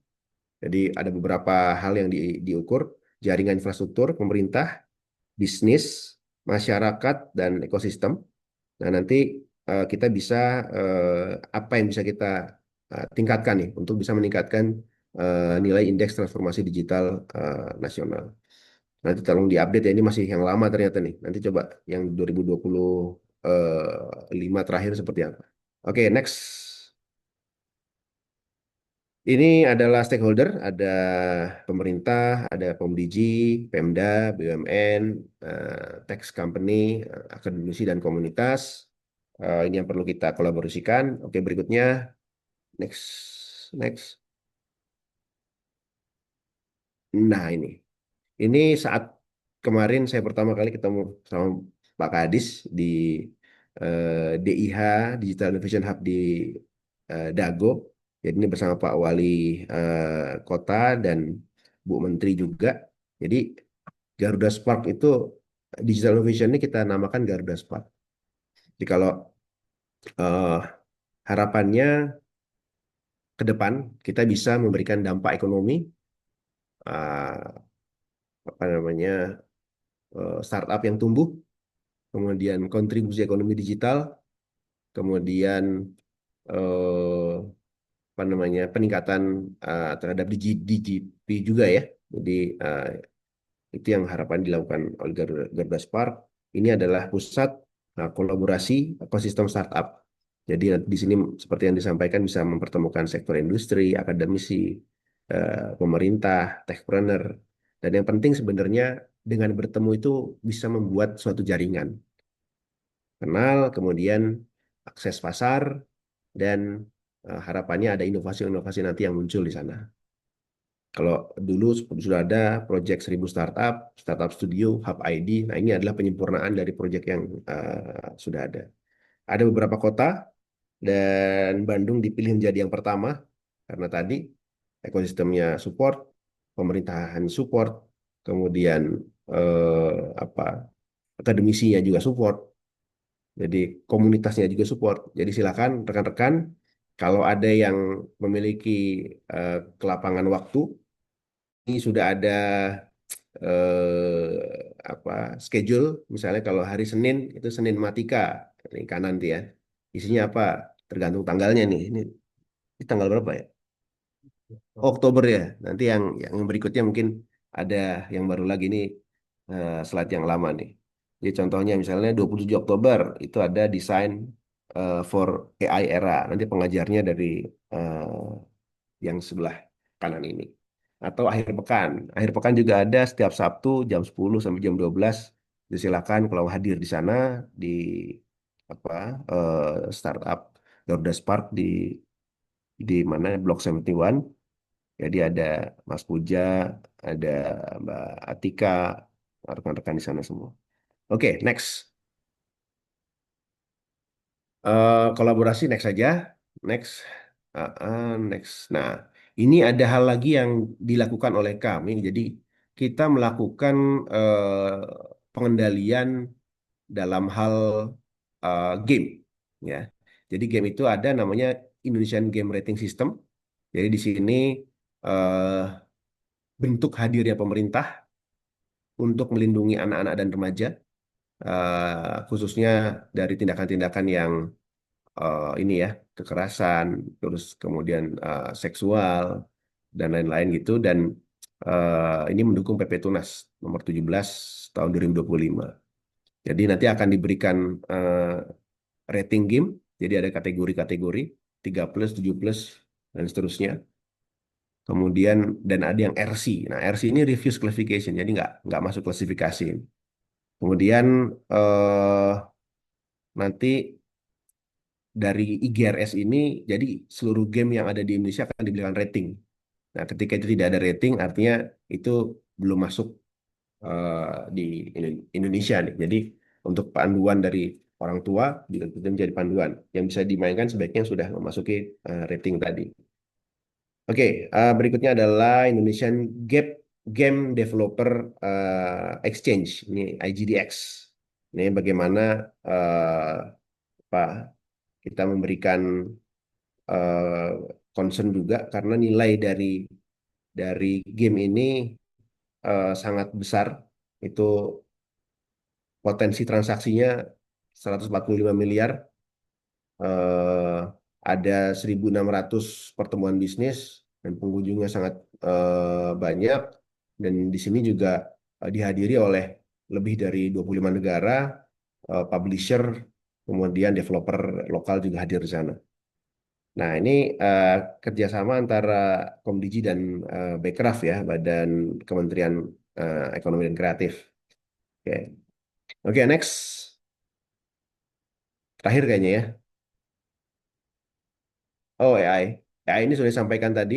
Jadi ada beberapa hal yang diukur, jaringan infrastruktur, pemerintah, bisnis, masyarakat, dan ekosistem. Nah, nanti kita bisa apa yang bisa kita tingkatkan nih untuk bisa meningkatkan nilai indeks transformasi digital nasional. Nanti tolong diupdate ya, ini masih yang lama ternyata nih. Nanti coba yang 2025 terakhir seperti apa. Oke, next. Ini adalah stakeholder, ada pemerintah, ada Komdigi, Pemda, BUMN, tax company, akademisi dan komunitas. Ini yang perlu kita kolaborasikan. Oke, berikutnya, next, next. Nah, ini saat kemarin saya pertama kali ketemu sama Pak Kadis di DIH Digital Innovation Hub di Dago. Jadi ini bersama Pak Wali Kota dan Bu Menteri juga. Jadi Garuda Spark itu Digital Innovation ini kita namakan Garuda Spark. Jadi kalau eh, harapannya ke depan kita bisa memberikan dampak ekonomi, eh, apa namanya startup yang tumbuh, kemudian kontribusi ekonomi digital, kemudian eh, apa namanya peningkatan terhadap DGP juga ya. Jadi itu yang harapan dilakukan oleh Garuda Spark. Ini adalah pusat kolaborasi ekosistem startup. Jadi di sini seperti yang disampaikan bisa mempertemukan sektor industri, akademisi, pemerintah, techpreneur. Dan yang penting sebenarnya dengan bertemu itu bisa membuat suatu jaringan. Kenal, kemudian akses pasar, dan harapannya ada inovasi-inovasi nanti yang muncul di sana. Kalau dulu sudah ada proyek 1000 startup, startup studio, hub ID. Nah, ini adalah penyempurnaan dari proyek yang sudah ada. Ada beberapa kota dan Bandung dipilih menjadi yang pertama karena tadi ekosistemnya support, pemerintahan support, kemudian apa akademisinya juga support. Jadi komunitasnya juga support. Jadi silakan rekan-rekan kalau ada yang memiliki kelapangan waktu, ini sudah ada apa schedule. Misalnya kalau hari Senin itu Senin Matika, ini kanan tuh ya. Isinya apa? Tergantung tanggalnya nih. Ini tanggal berapa ya? Oktober ya. Nanti yang berikutnya mungkin ada yang baru lagi nih slide yang lama nih. Jadi contohnya misalnya 27 Oktober itu ada desain for AI era. Nanti pengajarnya dari yang sebelah kanan ini. Atau akhir pekan. Akhir pekan juga ada setiap Sabtu jam 10 sampai jam 12. Silakan kalau hadir di sana di apa startup Garuda Spark di mana Blok 71. Jadi ada Mas Puja, ada Mbak Atika, rekan-rekan di sana semua. Oke, next. Kolaborasi next saja. Next. Next. Nah, ini ada hal lagi yang dilakukan oleh kami. Jadi kita melakukan pengendalian dalam hal game. Ya. Jadi game itu ada namanya Indonesian Game Rating System. Jadi di sini eh, bentuk hadirnya pemerintah untuk melindungi anak-anak dan remaja, khususnya dari tindakan-tindakan yang ini ya, kekerasan, terus kemudian seksual dan lain-lain gitu. Dan ini mendukung PP Tunas nomor 17 tahun 2025. Jadi nanti akan diberikan rating game. Jadi ada kategori-kategori 3+, 7+, dan seterusnya. Kemudian dan ada yang RC. Nah, RC ini Refuse Classification, jadi nggak masuk klasifikasi. Kemudian nanti dari IGRS ini, jadi seluruh game yang ada di Indonesia akan diberikan rating. Nah, ketika itu tidak ada rating, artinya itu belum masuk di Indonesia nih. Jadi untuk panduan dari orang tua juga itu menjadi panduan yang bisa dimainkan sebaiknya sudah memasuki rating tadi. Oke, berikutnya adalah Indonesian Game Developer Exchange, ini IGDX. Ini bagaimana Pak kita memberikan eh, concern juga karena nilai dari game ini sangat besar. Itu potensi transaksinya 145 miliar. eh, ada 1.600 pertemuan bisnis dan pengunjungnya sangat banyak. Dan di sini juga dihadiri oleh lebih dari 25 negara, publisher, kemudian developer lokal juga hadir di sana. Nah, ini eh, kerjasama antara Komdigi dan Bekraf ya, Badan Kementerian Ekonomi dan Kreatif. Oke, Oke, next. Terakhir kayaknya ya. Oh, AI. AI ini sudah disampaikan tadi.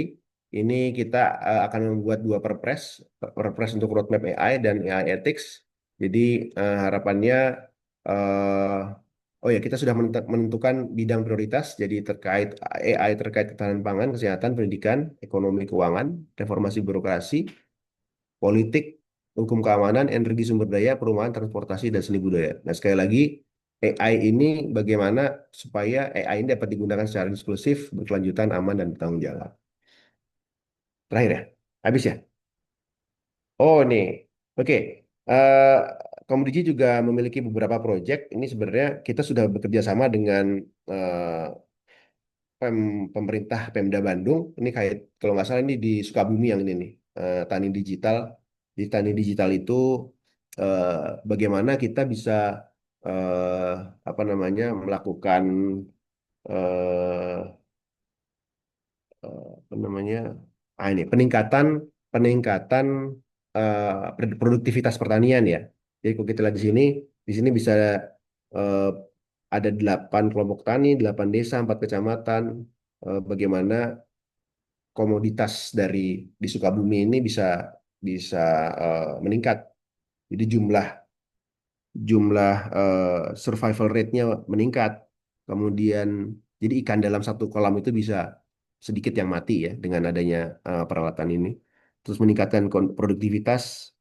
Ini kita akan membuat dua perpres, perpres untuk roadmap AI dan AI ethics. Jadi harapannya, eh, oh ya kita sudah menentukan bidang prioritas. Jadi terkait AI terkait ketahanan pangan, kesehatan, pendidikan, ekonomi, keuangan, reformasi birokrasi, politik, hukum keamanan, energi sumber daya, perumahan, transportasi, dan seni budaya. Nah, sekali lagi, AI ini bagaimana supaya AI ini dapat digunakan secara inklusif, berkelanjutan, aman, dan bertanggung jawab. Terakhir ya, habis ya? Oh, nih. Oke. Eh Komdigi juga memiliki beberapa proyek. Ini sebenarnya kita sudah bekerja sama dengan eh, pemerintah Pemda Bandung. Ini kayak kalau nggak salah ini di Sukabumi yang ini nih, Tani Digital. Di Tani Digital itu eh, bagaimana kita bisa eh, apa namanya melakukan eh, apa namanya ini peningkatan peningkatan produktivitas pertanian ya. Jadi kalau kita lihat di sini bisa eh, ada 8 kelompok tani, 8 desa, 4 kecamatan. Bagaimana komoditas di Sukabumi ini bisa bisa meningkat. Jadi jumlah jumlah survival rate-nya meningkat. Kemudian jadi ikan dalam satu kolam itu bisa sedikit yang mati ya dengan adanya peralatan ini. Terus meningkatkan produktivitas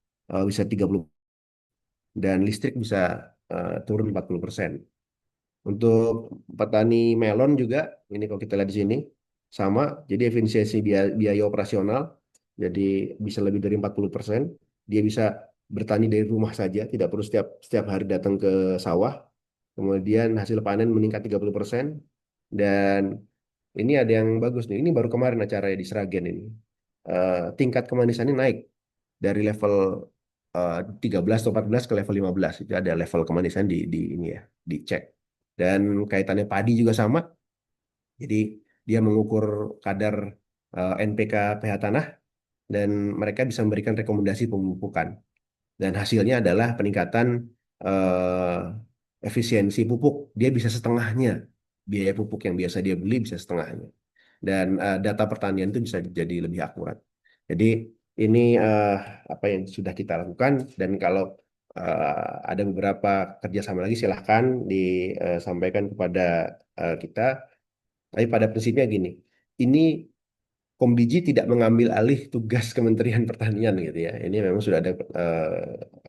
bisa 30 dan listrik bisa turun 40%. Untuk petani melon juga, ini kalau kita lihat di sini, sama. Jadi efisiensi biaya operasional, jadi bisa lebih dari 40%. Dia bisa bertani dari rumah saja, tidak perlu setiap setiap hari datang ke sawah. Kemudian hasil panen meningkat 30%. Dan ini ada yang bagus nih, ini baru kemarin acara di Sragen ini. Tingkat kemanisannya naik dari level 13 atau 14 ke level 15. Itu ada level kemanisan di ini ya, dicek. Dan kaitannya padi juga sama. Jadi dia mengukur kadar NPK pH tanah dan mereka bisa memberikan rekomendasi pemupukan. Dan hasilnya adalah peningkatan eh, efisiensi pupuk. Dia bisa setengahnya biaya pupuk yang biasa dia beli bisa setengahnya. Dan data pertanian itu bisa jadi lebih akurat. Jadi ini apa yang sudah kita lakukan dan kalau ada beberapa kerjasama lagi silahkan disampaikan kepada kita. Tapi pada prinsipnya gini, ini Komdiji tidak mengambil alih tugas Kementerian Pertanian gitu ya. Ini memang sudah ada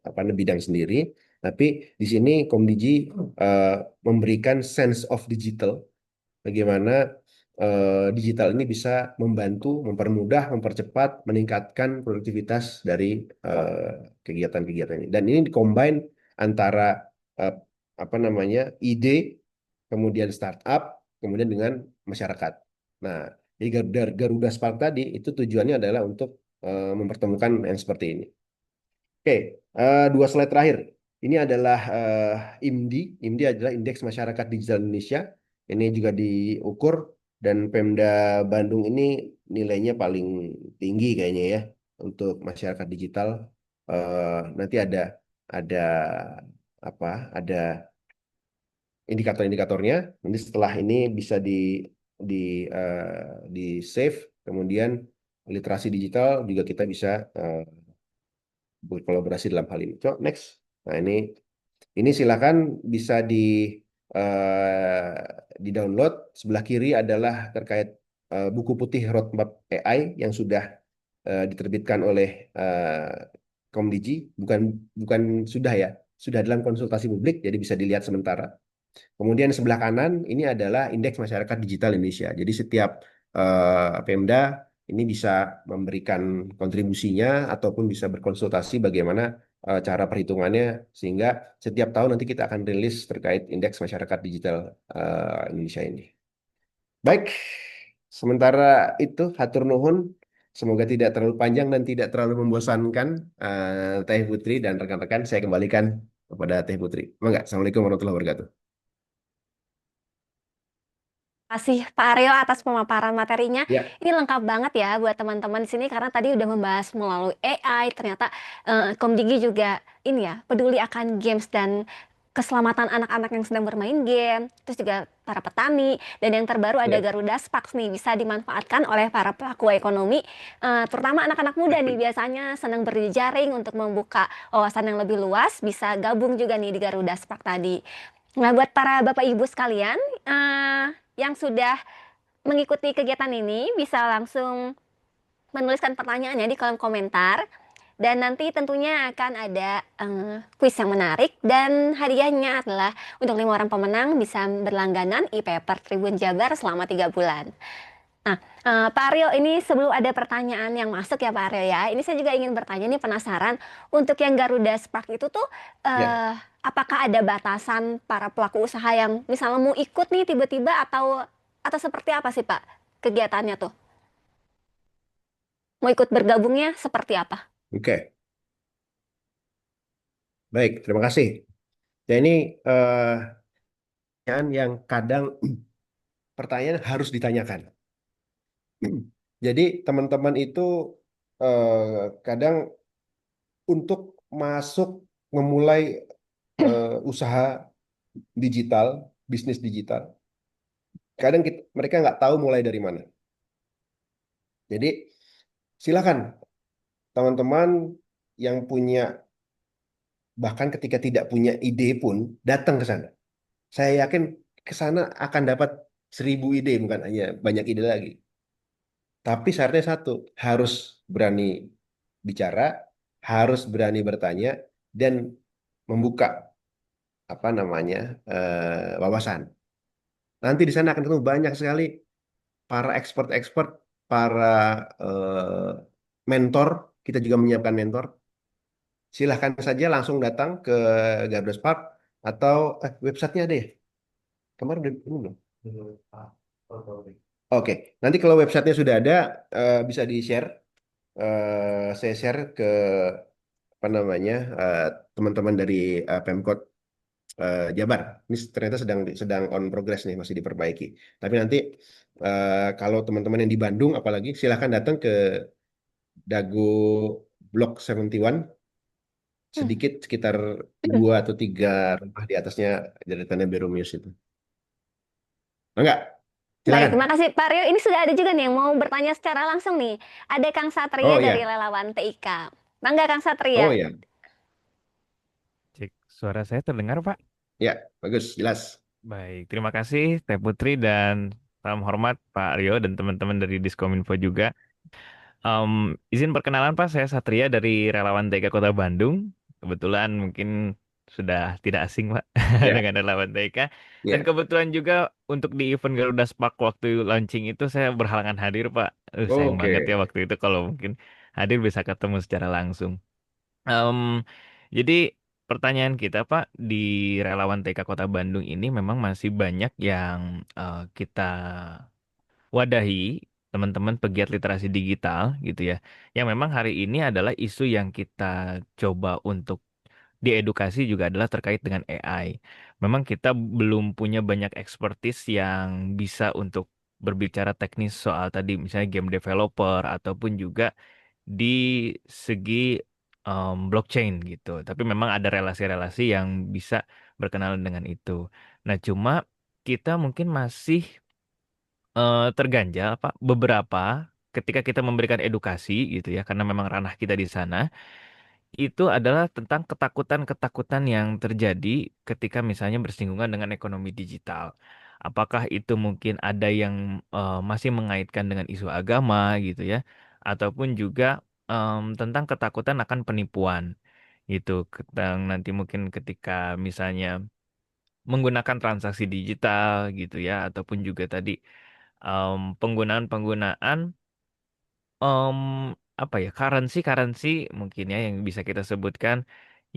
apa bidang sendiri, tapi di sini Komdiji eh, memberikan sense of digital, bagaimana digital ini bisa membantu, mempermudah, mempercepat, meningkatkan produktivitas dari kegiatan-kegiatan ini. Dan ini dikombin antara eh, apa namanya ide, kemudian startup, kemudian dengan masyarakat. Nah, jadi Garuda Spark tadi itu tujuannya adalah untuk mempertemukan yang seperti ini. Oke, dua slide terakhir. Ini adalah IMDI. IMDI adalah Indeks Masyarakat Digital Indonesia. Ini juga diukur dan Pemda Bandung ini nilainya paling tinggi kayaknya ya untuk masyarakat digital. Nanti ada apa? Ada indikator-indikatornya. Nanti setelah ini bisa di di save. Kemudian literasi digital juga kita bisa berkolaborasi dalam hal ini. Coba next. Nah ini silakan bisa di download. Sebelah kiri adalah terkait buku putih roadmap AI yang sudah diterbitkan oleh Komdiji. Bukan bukan sudah ya, sudah dalam konsultasi publik, jadi bisa dilihat sementara. Kemudian sebelah kanan ini adalah Indeks Masyarakat Digital Indonesia. Jadi setiap Pemda ini bisa memberikan kontribusinya ataupun bisa berkonsultasi bagaimana cara perhitungannya sehingga setiap tahun nanti kita akan rilis terkait Indeks Masyarakat Digital Indonesia ini. Baik, sementara itu hatur nuhun. Semoga tidak terlalu panjang dan tidak terlalu membosankan Teh Putri dan rekan-rekan. Saya kembalikan kepada Teh Putri. Mangga, Assalamualaikum warahmatullahi wabarakatuh. Kasih Pak Aryo atas pemaparan materinya. Ya. Ini lengkap banget ya buat teman-teman di sini karena tadi udah membahas melalui AI. Ternyata Komdigi juga ini ya peduli akan games dan keselamatan anak-anak yang sedang bermain game. Terus juga para petani dan yang terbaru ada Ya. Garuda Sparks nih bisa dimanfaatkan oleh para pelaku ekonomi, terutama anak-anak muda nih biasanya senang berjejaring untuk membuka wawasan yang lebih luas. Bisa gabung juga nih di Garuda Spark tadi. Nah, buat para Bapak Ibu sekalian yang sudah mengikuti kegiatan ini bisa langsung menuliskan pertanyaannya di kolom komentar dan nanti tentunya akan ada kuis yang menarik dan hadiahnya adalah untuk 5 orang pemenang bisa berlangganan e-paper Tribun Jabar selama 3 bulan. Nah, Pak Aryo, ini sebelum ada pertanyaan yang masuk ya Pak Aryo ya, ini saya juga ingin bertanya nih penasaran untuk yang Garuda Spark itu tuh Ya. apakah ada batasan para pelaku usaha yang misalnya mau ikut nih tiba-tiba atau seperti apa sih Pak kegiatannya tuh? Mau ikut bergabungnya seperti apa? Oke, baik, terima kasih. Ya ini yang kadang pertanyaan harus ditanyakan. Jadi teman-teman itu kadang untuk masuk memulai usaha digital, bisnis digital, kadang mereka nggak tahu mulai dari mana. Jadi silakan teman-teman yang punya bahkan ketika tidak punya ide pun datang ke sana. Saya yakin ke sana akan dapat 1.000 ide, bukan hanya banyak ide lagi. Tapi syaratnya satu, harus berani bicara, harus berani bertanya, dan membuka apa namanya wawasan. Nanti di sana akan ketemu banyak sekali para expert-expert, para eh, mentor. Kita juga menyiapkan mentor. Silahkan saja langsung datang ke Garuda Spark atau websitenya ada ya? Kemarin udah ini belum? Oke, nanti kalau websitenya sudah ada, bisa di-share. Saya share ke apa namanya teman-teman dari Pemkot Jabar. Ini ternyata sedang on progress nih, masih diperbaiki. Tapi nanti kalau teman-teman yang di Bandung, apalagi silahkan datang ke Dago Blok 71. Hmm. Sedikit sekitar 2 atau 3 rumah di atasnya deretannya Beromius itu. Enggak, Baik, silakan. terima kasih Pak Rio. Ini sudah ada juga nih yang mau bertanya secara langsung nih. Ada Kang Satria Oh dari ya, Relawan TIK. Bangga Kang Satria. oh ya, Cek, suara saya terdengar, Pak? ya, bagus, jelas. Baik, terima kasih Teh Putri dan salam hormat Pak Rio dan teman-teman dari Diskominfo juga. Izin perkenalan Pak, saya Satria dari Relawan TK Kota Bandung. Kebetulan mungkin sudah tidak asing Pak Ya, dengan Relawan TK. Dan ya. kebetulan juga untuk di event Garuda Spark waktu launching itu saya berhalangan hadir Pak. Sayang Oke. banget ya waktu itu kalau mungkin hadir bisa ketemu secara langsung. Em, jadi pertanyaan kita Pak, di Relawan TK Kota Bandung ini memang masih banyak yang kita wadahi teman-teman pegiat literasi digital gitu ya. Yang memang hari ini adalah isu yang kita coba untuk diedukasi juga adalah terkait dengan AI. Memang kita belum punya banyak expertise yang bisa untuk berbicara teknis soal tadi misalnya game developer ataupun juga di segi blockchain gitu. Tapi memang ada relasi-relasi yang bisa berkenalan dengan itu. Nah, cuma kita mungkin masih terganjal Pak beberapa ketika kita memberikan edukasi gitu ya karena memang ranah kita di sana itu adalah tentang ketakutan-ketakutan yang terjadi ketika misalnya bersinggungan dengan ekonomi digital. Apakah itu mungkin ada yang masih mengaitkan dengan isu agama gitu ya ataupun juga tentang ketakutan akan penipuan gitu tentang nanti mungkin ketika misalnya menggunakan transaksi digital gitu ya ataupun juga tadi penggunaan-penggunaan em, apa ya currency mungkin ya yang bisa kita sebutkan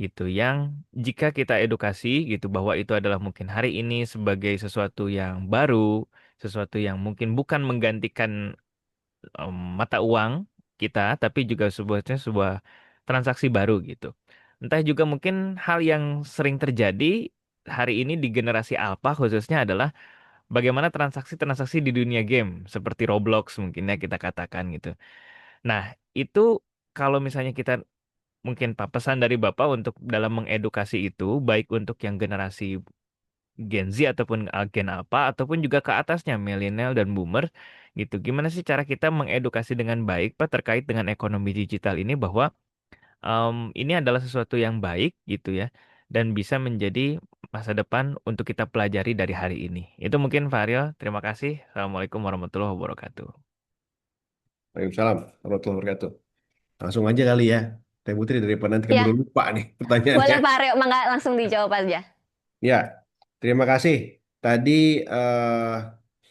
gitu yang jika kita edukasi gitu bahwa itu adalah mungkin hari ini sebagai sesuatu yang baru, sesuatu yang mungkin bukan menggantikan mata uang kita tapi juga sebuah transaksi baru gitu. Entah juga mungkin hal yang sering terjadi hari ini di generasi alpha khususnya adalah bagaimana transaksi-transaksi di dunia game seperti Roblox mungkin ya kita katakan gitu. Nah, itu kalau misalnya kita mungkin Pak pesan dari Bapak untuk dalam mengedukasi itu baik untuk yang generasi Gen Z ataupun Gen Alpha ataupun juga ke atasnya milenial dan boomer gitu. Gimana sih cara kita mengedukasi dengan baik Pak terkait dengan ekonomi digital ini bahwa ini adalah sesuatu yang baik gitu ya dan bisa menjadi masa depan untuk kita pelajari dari hari ini. Itu mungkin Pak Aryo. Terima kasih. Assalamualaikum warahmatullahi wabarakatuh. Waalaikumsalam warahmatullahi wabarakatuh. Langsung aja kali ya, Teh Putri, daripada nanti keburu Ya, lupa nih pertanyaannya. boleh Pak Rio, mangga langsung dijawab aja. Ya, terima kasih. Tadi eh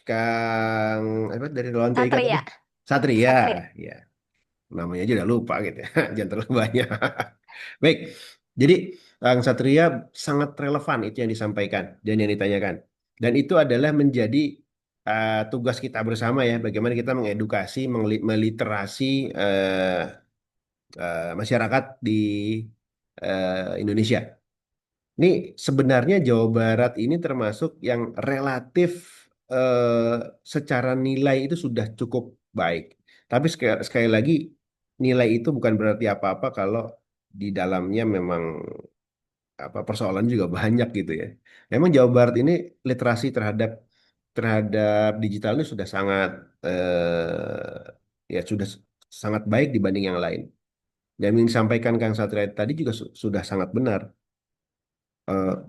Kang apa dari lawan TIK tadi? Satria. Satria, Satria. ya. Namanya aja udah lupa gitu ya. Jangan terlalu banyak. Baik, jadi Kang Satria sangat relevan itu yang disampaikan dan yang ditanyakan. Dan itu adalah menjadi tugas kita bersama ya, bagaimana kita mengedukasi, meliterasi masyarakat di Indonesia. Ini sebenarnya Jawa Barat ini termasuk yang relatif secara nilai itu sudah cukup baik. Tapi sekali lagi nilai itu bukan berarti apa-apa kalau di dalamnya memang apa persoalan juga banyak gitu ya. Memang Jawa Barat ini literasi terhadap terhadap digital ini sudah sangat ya sudah sangat baik dibanding yang lain. Dan yang disampaikan Kang Satria tadi juga sudah sangat benar.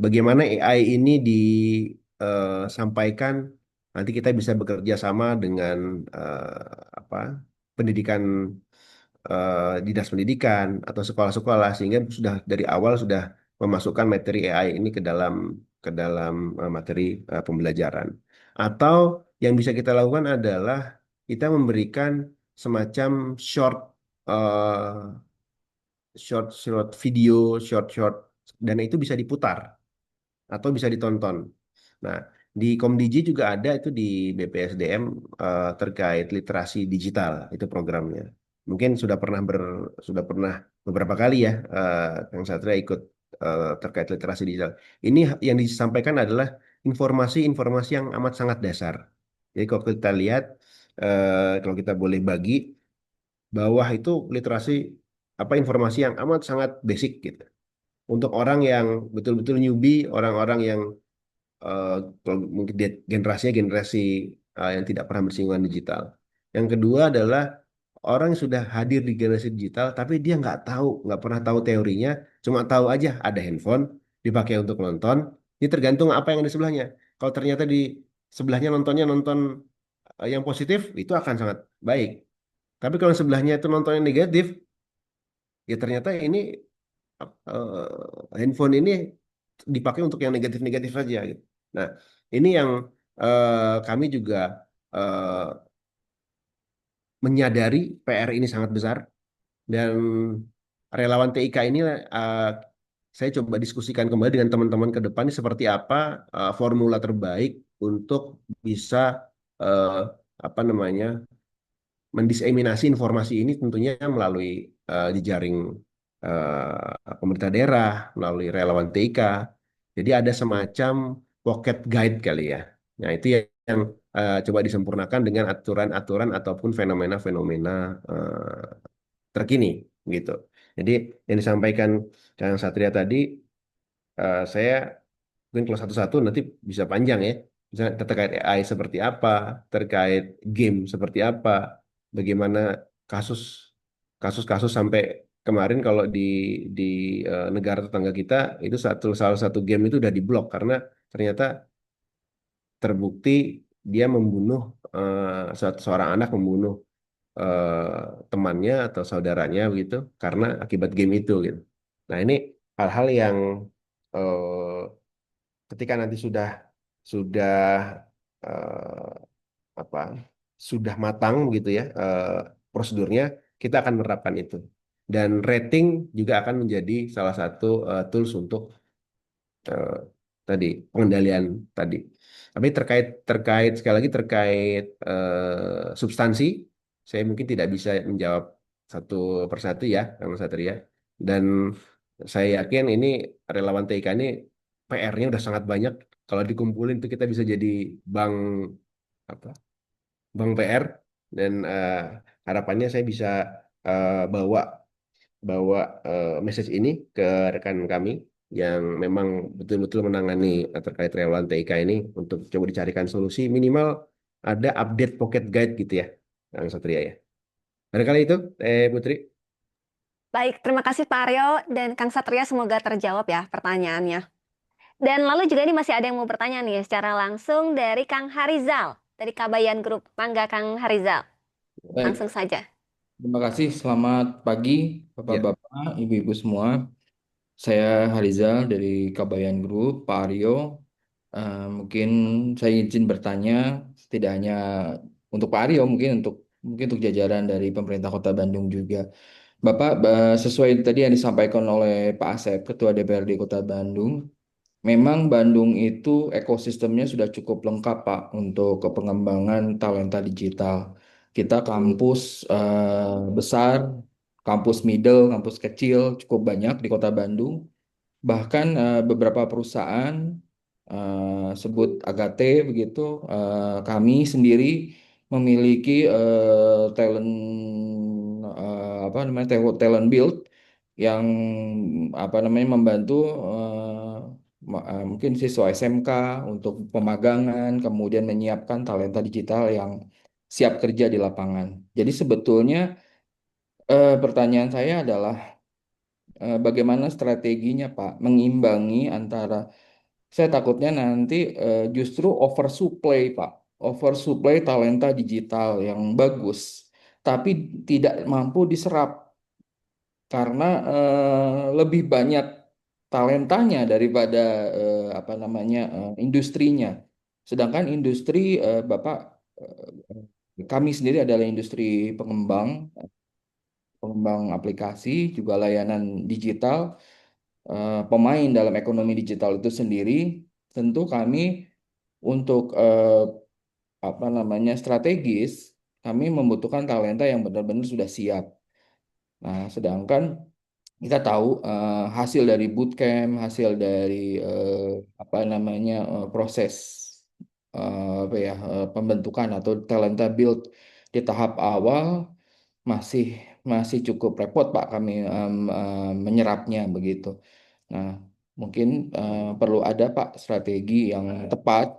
Bagaimana AI ini disampaikan, nanti kita bisa bekerja sama dengan apa pendidikan dinas pendidikan atau sekolah-sekolah sehingga sudah dari awal sudah memasukkan materi AI ini ke dalam materi pembelajaran. Atau yang bisa kita lakukan adalah kita memberikan semacam eh, short video, short dan itu bisa diputar atau bisa ditonton. Nah, di Komdigi juga ada itu di BPSDM terkait literasi digital itu programnya. Mungkin sudah pernah beberapa kali ya, Kang Satria ikut terkait literasi digital. Ini yang disampaikan adalah informasi-informasi yang amat sangat dasar. Jadi kalau kita lihat, kalau kita boleh bagi, bawah itu literasi apa informasi yang amat sangat basic gitu. Untuk orang yang betul-betul newbie, orang-orang yang eh, kalau mungkin dia generasinya generasi yang tidak pernah bersinggungan digital. Yang kedua adalah orang yang sudah hadir di generasi digital, tapi dia nggak pernah tahu teorinya, cuma tahu aja ada handphone dipakai untuk nonton. Ini tergantung apa yang ada di sebelahnya. Kalau ternyata di sebelahnya nontonnya nonton yang positif, itu akan sangat baik. Tapi kalau sebelahnya itu nonton yang negatif, ya ternyata ini handphone ini dipakai untuk yang negatif-negatif saja gitu. Nah, ini yang kami juga eh, menyadari PR ini sangat besar dan relawan TIK ini saya coba diskusikan kembali dengan teman-teman ke depan ini seperti apa formula terbaik untuk bisa eh, apa namanya mendiseminasi informasi ini tentunya melalui jejaring pemerintah daerah, melalui relawan TIK. Jadi ada semacam pocket guide kali ya. Nah, itu yang coba disempurnakan dengan aturan-aturan ataupun fenomena-fenomena terkini gitu. Jadi yang disampaikan Kang Satria tadi, saya mungkin kalau satu-satu nanti bisa panjang ya. Misalnya terkait AI seperti apa, terkait game seperti apa, bagaimana kasus kasus-kasus sampai kemarin kalau di negara tetangga kita itu salah satu game itu udah diblok karena ternyata terbukti dia membunuh seorang anak membunuh temannya atau saudaranya begitu karena akibat game itu gitu. Nah, ini hal-hal yang ketika nanti sudah eh, apa sudah matang gitu ya prosedurnya, kita akan menerapkan itu. Dan rating juga akan menjadi salah satu tools untuk eh, tadi pengendalian tadi. Tapi terkait terkait sekali lagi terkait substansi, saya mungkin tidak bisa menjawab satu persatu ya, Kang Satria. Dan saya yakin ini relawan TIK ini PR-nya udah sangat banyak. Kalau dikumpulin tuh kita bisa jadi bank apa? Bank PR dan harapannya saya bisa bawa bawa message ini ke rekan kami yang memang betul-betul menangani terkait relawan TIK ini untuk coba dicarikan solusi minimal ada update pocket guide gitu ya, Kang Satria ya. Barangkali itu, Putri. Baik, terima kasih Pak Aryo dan Kang Satria, semoga terjawab ya pertanyaannya. Dan lalu juga ini masih ada yang mau bertanya nih secara langsung dari Kang Harizal, dari Kabayan Group. Mangga Kang Harizal, Baik, langsung saja. terima kasih. Selamat pagi, Ya, Bapak-Bapak, Ibu-Ibu semua. Saya Harizal dari Kabayan Group, Pak Aryo. Mungkin saya izin bertanya, tidak hanya untuk Pak Aryo, mungkin untuk jajaran dari pemerintah Kota Bandung juga. Bapak, sesuai tadi yang disampaikan oleh Pak Asep, Ketua DPRD Kota Bandung, memang Bandung itu ekosistemnya sudah cukup lengkap, Pak, untuk pengembangan talenta digital. Kita kampus besar, kampus middle, kampus kecil cukup banyak di Kota Bandung. Bahkan beberapa perusahaan sebut Agate begitu, kami sendiri memiliki talent apa namanya talent build yang apa namanya membantu mungkin siswa SMK untuk pemagangan, kemudian menyiapkan talenta digital yang siap kerja di lapangan. Jadi sebetulnya pertanyaan saya adalah bagaimana strateginya Pak mengimbangi antara saya takutnya nanti justru oversupply Pak, oversupply talenta digital yang bagus, tapi tidak mampu diserap karena lebih banyak talentanya daripada apa namanya industrinya. Sedangkan industri Bapak kami sendiri adalah industri pengembang, pengembang aplikasi juga layanan digital, pemain dalam ekonomi digital itu sendiri. Tentu kami untuk apa namanya strategis, kami membutuhkan talenta yang benar-benar sudah siap. Nah, sedangkan kita tahu hasil dari bootcamp, hasil dari apa namanya proses apa ya pembentukan atau talenta build di tahap awal masih masih cukup repot Pak kami menyerapnya begitu. Nah, mungkin perlu ada Pak strategi yang tepat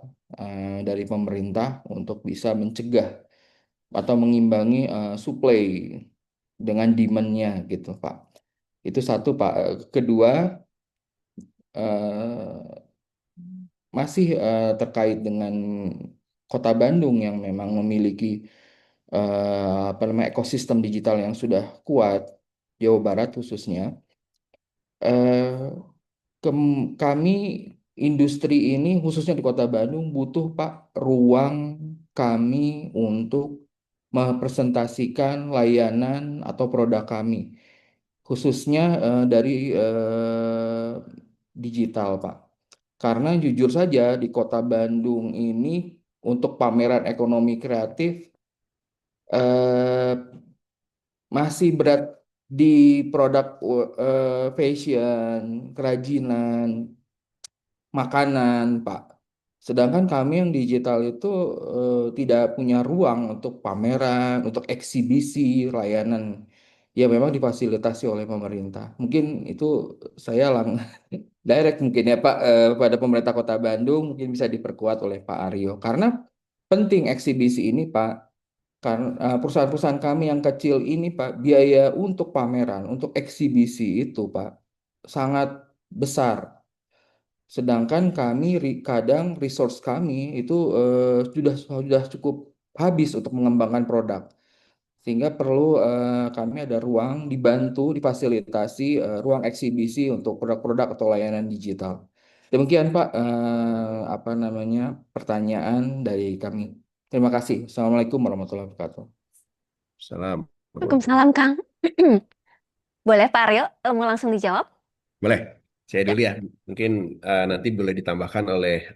dari pemerintah untuk bisa mencegah atau mengimbangi supply dengan demand-nya gitu Pak. Itu satu Pak. Kedua, eh, masih terkait dengan Kota Bandung yang memang memiliki apa namanya ekosistem digital yang sudah kuat, Jawa Barat khususnya. eh, Kami industri ini khususnya di Kota Bandung butuh Pak ruang kami untuk mempresentasikan layanan atau produk kami khususnya dari digital Pak. Karena jujur saja di Kota Bandung ini untuk pameran ekonomi kreatif eh, masih berat di produk fashion, kerajinan, makanan, Pak. Sedangkan kami yang digital itu tidak punya ruang untuk pameran, untuk eksibisi, layanan yang memang difasilitasi oleh pemerintah. Mungkin itu saya direct mungkin ya Pak pada pemerintah Kota Bandung mungkin bisa diperkuat oleh Pak Aryo. Karena penting eksibisi ini Pak. Karena perusahaan-perusahaan kami yang kecil ini Pak, biaya untuk pameran, untuk eksibisi itu Pak sangat besar. Sedangkan kami kadang resource kami itu sudah cukup habis untuk mengembangkan produk. Sehingga perlu kami ada ruang dibantu, difasilitasi ruang eksibisi untuk produk-produk atau layanan digital. Demikian Pak apa namanya pertanyaan dari kami. Terima kasih. Assalamualaikum warahmatullahi wabarakatuh. Salam. Waalaikumsalam, Kang. Boleh Pak Aryo, mau langsung dijawab? Boleh, saya Ya. dulu ya. Mungkin nanti boleh ditambahkan oleh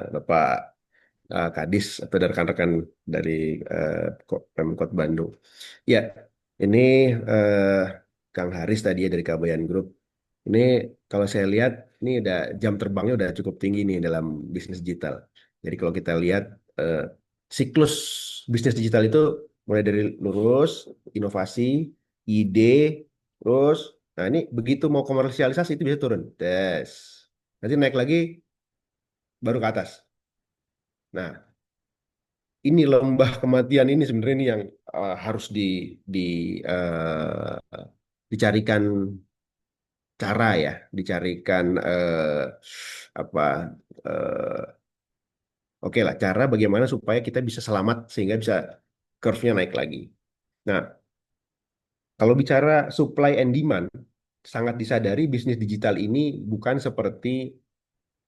Bapak Kadis atau dari rekan-rekan dari Pemkot Bandung. Ya, ini eh, Kang Haris tadi ya dari Kabayan Group. Ini kalau saya lihat, ini udah jam terbangnya udah cukup tinggi nih dalam bisnis digital. Jadi kalau kita lihat eh, siklus bisnis digital itu mulai dari lurus, inovasi, ide, terus, nah ini begitu mau komersialisasi itu bisa turun. Des. Nanti naik lagi baru ke atas. Nah, ini lembah kematian ini sebenarnya ini yang harus di dicarikan cara ya, dicarikan apa oke lah cara bagaimana supaya kita bisa selamat sehingga bisa curve-nya naik lagi. Nah, kalau bicara supply and demand, sangat disadari bisnis digital ini bukan seperti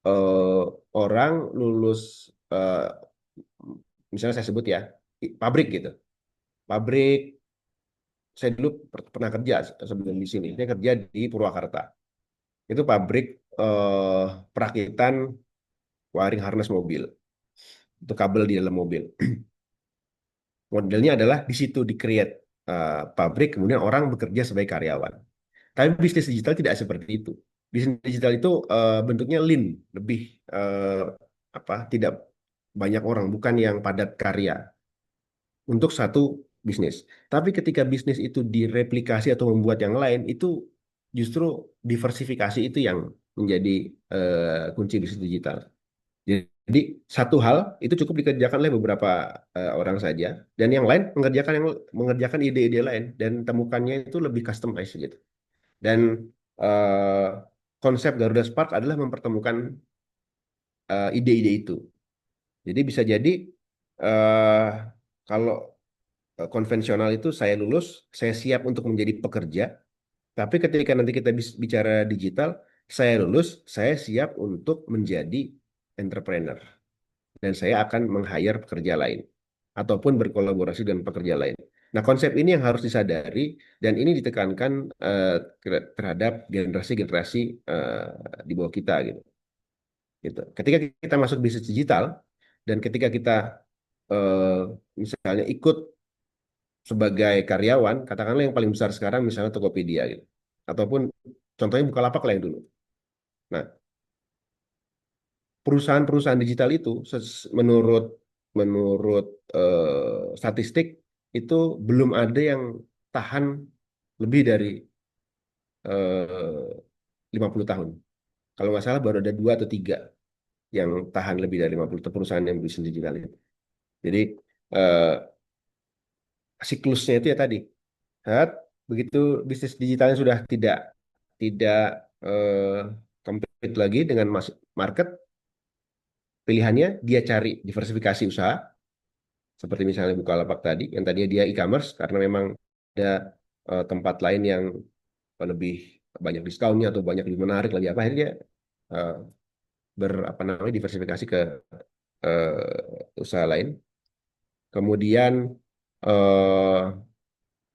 eh, orang lulus eh, misalnya saya sebut ya pabrik gitu. Pabrik saya dulu pernah kerja sebelum di sini. Saya kerja di Purwakarta. Itu pabrik eh, perakitan wiring harness mobil. Itu kabel di dalam mobil. Modelnya adalah di situ di-create pabrik, kemudian orang bekerja sebagai karyawan. Tapi bisnis digital tidak seperti itu. Bisnis digital itu bentuknya lean, lebih eh, apa? Tidak banyak orang, bukan yang padat karya untuk satu bisnis. Tapi ketika bisnis itu direplikasi atau membuat yang lain, itu justru diversifikasi itu yang menjadi kunci bisnis digital. Jadi satu hal itu cukup dikerjakan oleh beberapa orang saja, dan yang lain mengerjakan ide-ide lain dan temukannya itu lebih customized gitu. Dan eh, konsep Garuda Spark adalah mempertemukan ide-ide itu. Jadi bisa jadi eh, kalau konvensional itu saya lulus, saya siap untuk menjadi pekerja. Tapi ketika nanti kita bicara digital, saya lulus, saya siap untuk menjadi entrepreneur. Dan saya akan meng-hire pekerja lain. Ataupun berkolaborasi dengan pekerja lain. Nah, konsep ini yang harus disadari dan ini ditekankan terhadap generasi-generasi di bawah kita gitu. Gitu. Ketika kita masuk bisnis digital dan ketika kita eh, misalnya ikut sebagai karyawan, katakanlah yang paling besar sekarang misalnya Tokopedia gitu. ataupun contohnya Bukalapak lah yang dulu. Nah, perusahaan-perusahaan digital itu menurut menurut statistik itu belum ada yang tahan lebih dari 50 tahun. Kalau nggak salah baru ada 2 atau 3 yang tahan lebih dari 50 tahun, perusahaan yang bisnis digital itu. Jadi eh, siklusnya itu ya tadi. Saat begitu bisnis digitalnya sudah tidak eh, compete lagi dengan market, pilihannya dia cari diversifikasi usaha seperti misalnya Bukalapak tadi yang tadinya dia e-commerce karena memang ada tempat lain yang lebih banyak diskonnya atau banyak lebih menarik lebih apa akhirnya dia eh, apa namanya diversifikasi ke usaha lain. Kemudian eh,